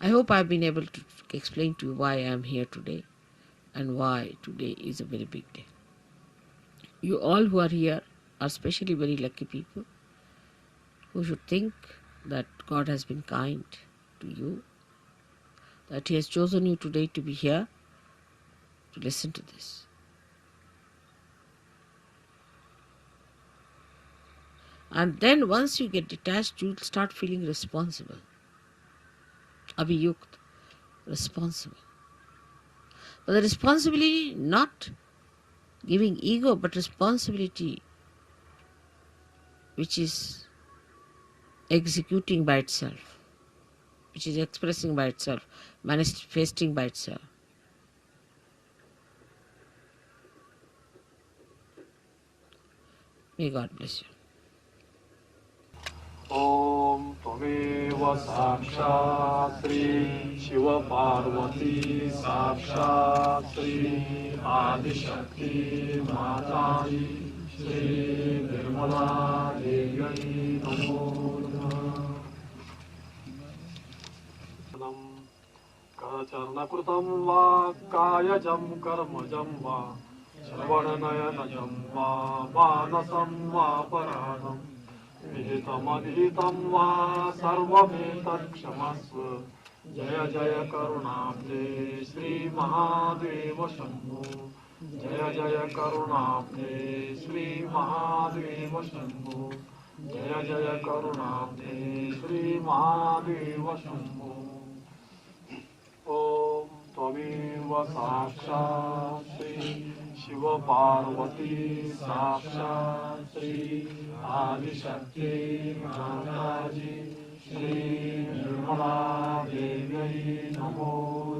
I hope I've been able to explain to you why I am here today and why today is a very big day. You all who are here are especially very lucky people who should think that God has been kind to you, that He has chosen you today to be here to listen to this. And then once you get detached, you'll start feeling responsible. Abhiyukt, responsible. But the responsibility, not giving ego, but responsibility which is executing by itself, which is expressing by itself, manifesting by itself. May God bless you. ॐ त्वमेव साक्षात् श्री शिवपार्वती साक्षात् श्री आदिशक्ति माताजी श्री निर्मला देव्यै नमो नमः। करचरणकृतं वा कायजं कर्मजं वा श्रवणनयनजं वा मानसं वा पराणम् विहितमधिहितं वा सर्वमेतत्क्षमस्व। जय जय करुणाब्धे श्रीमहादेव शम्भो। जय जय करुणाब्धे श्रीमहादेव शम्भो। जय जय करुणाब्धे श्रीमहादेव शम्भो। ॐ त्वमेव साक्षात् श्री शिवपार्वती साक्षात् श्री आदिशक्ति माताजी श्री निर्मला देव्यै नमो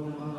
नमः।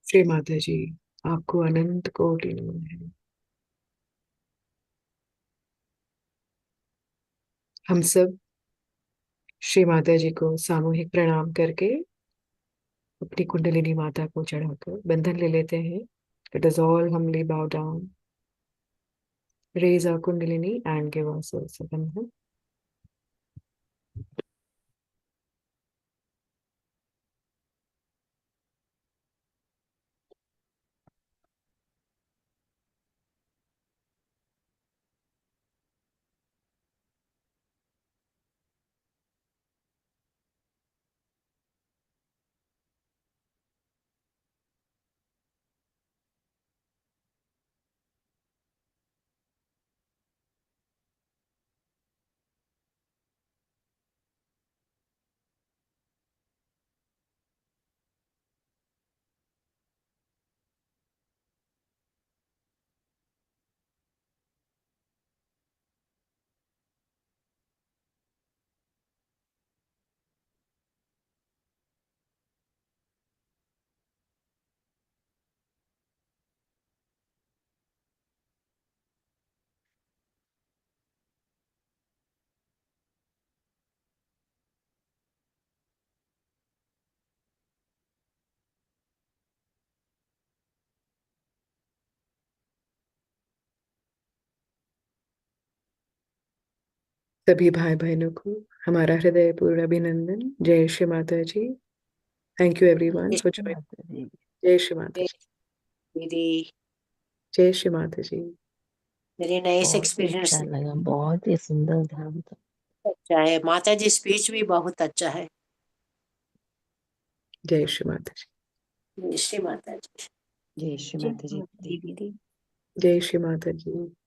श्री माता जी, आपको अनंत कोटि नमन है। हम सब श्री माता जी को सामूहिक प्रणाम करके अपनी कुंडलिनी माता को चढ़ाकर बंधन ले लेते हैं। Let us all humbly bow down, raise our kundalini and give ourselves a bandhan. सभी भाई बहनों को हमारा हृदयपूर्ण अभिनंदन। जय Shri Mata ji. Thank you everyone for joining. जय श्री माता जी। दीदी, जय श्री माता जी। मेरे नाइस बहुत एक्सपीरियंस अच्छा लगा, बहुत ही सुंदर ध्यान था। अच्छा है। माता जी स्पीच भी बहुत अच्छा है। जय श्री माता जी। जय श्री माता जी। जय श्री माता जी दीदी। जय श्री माता जी।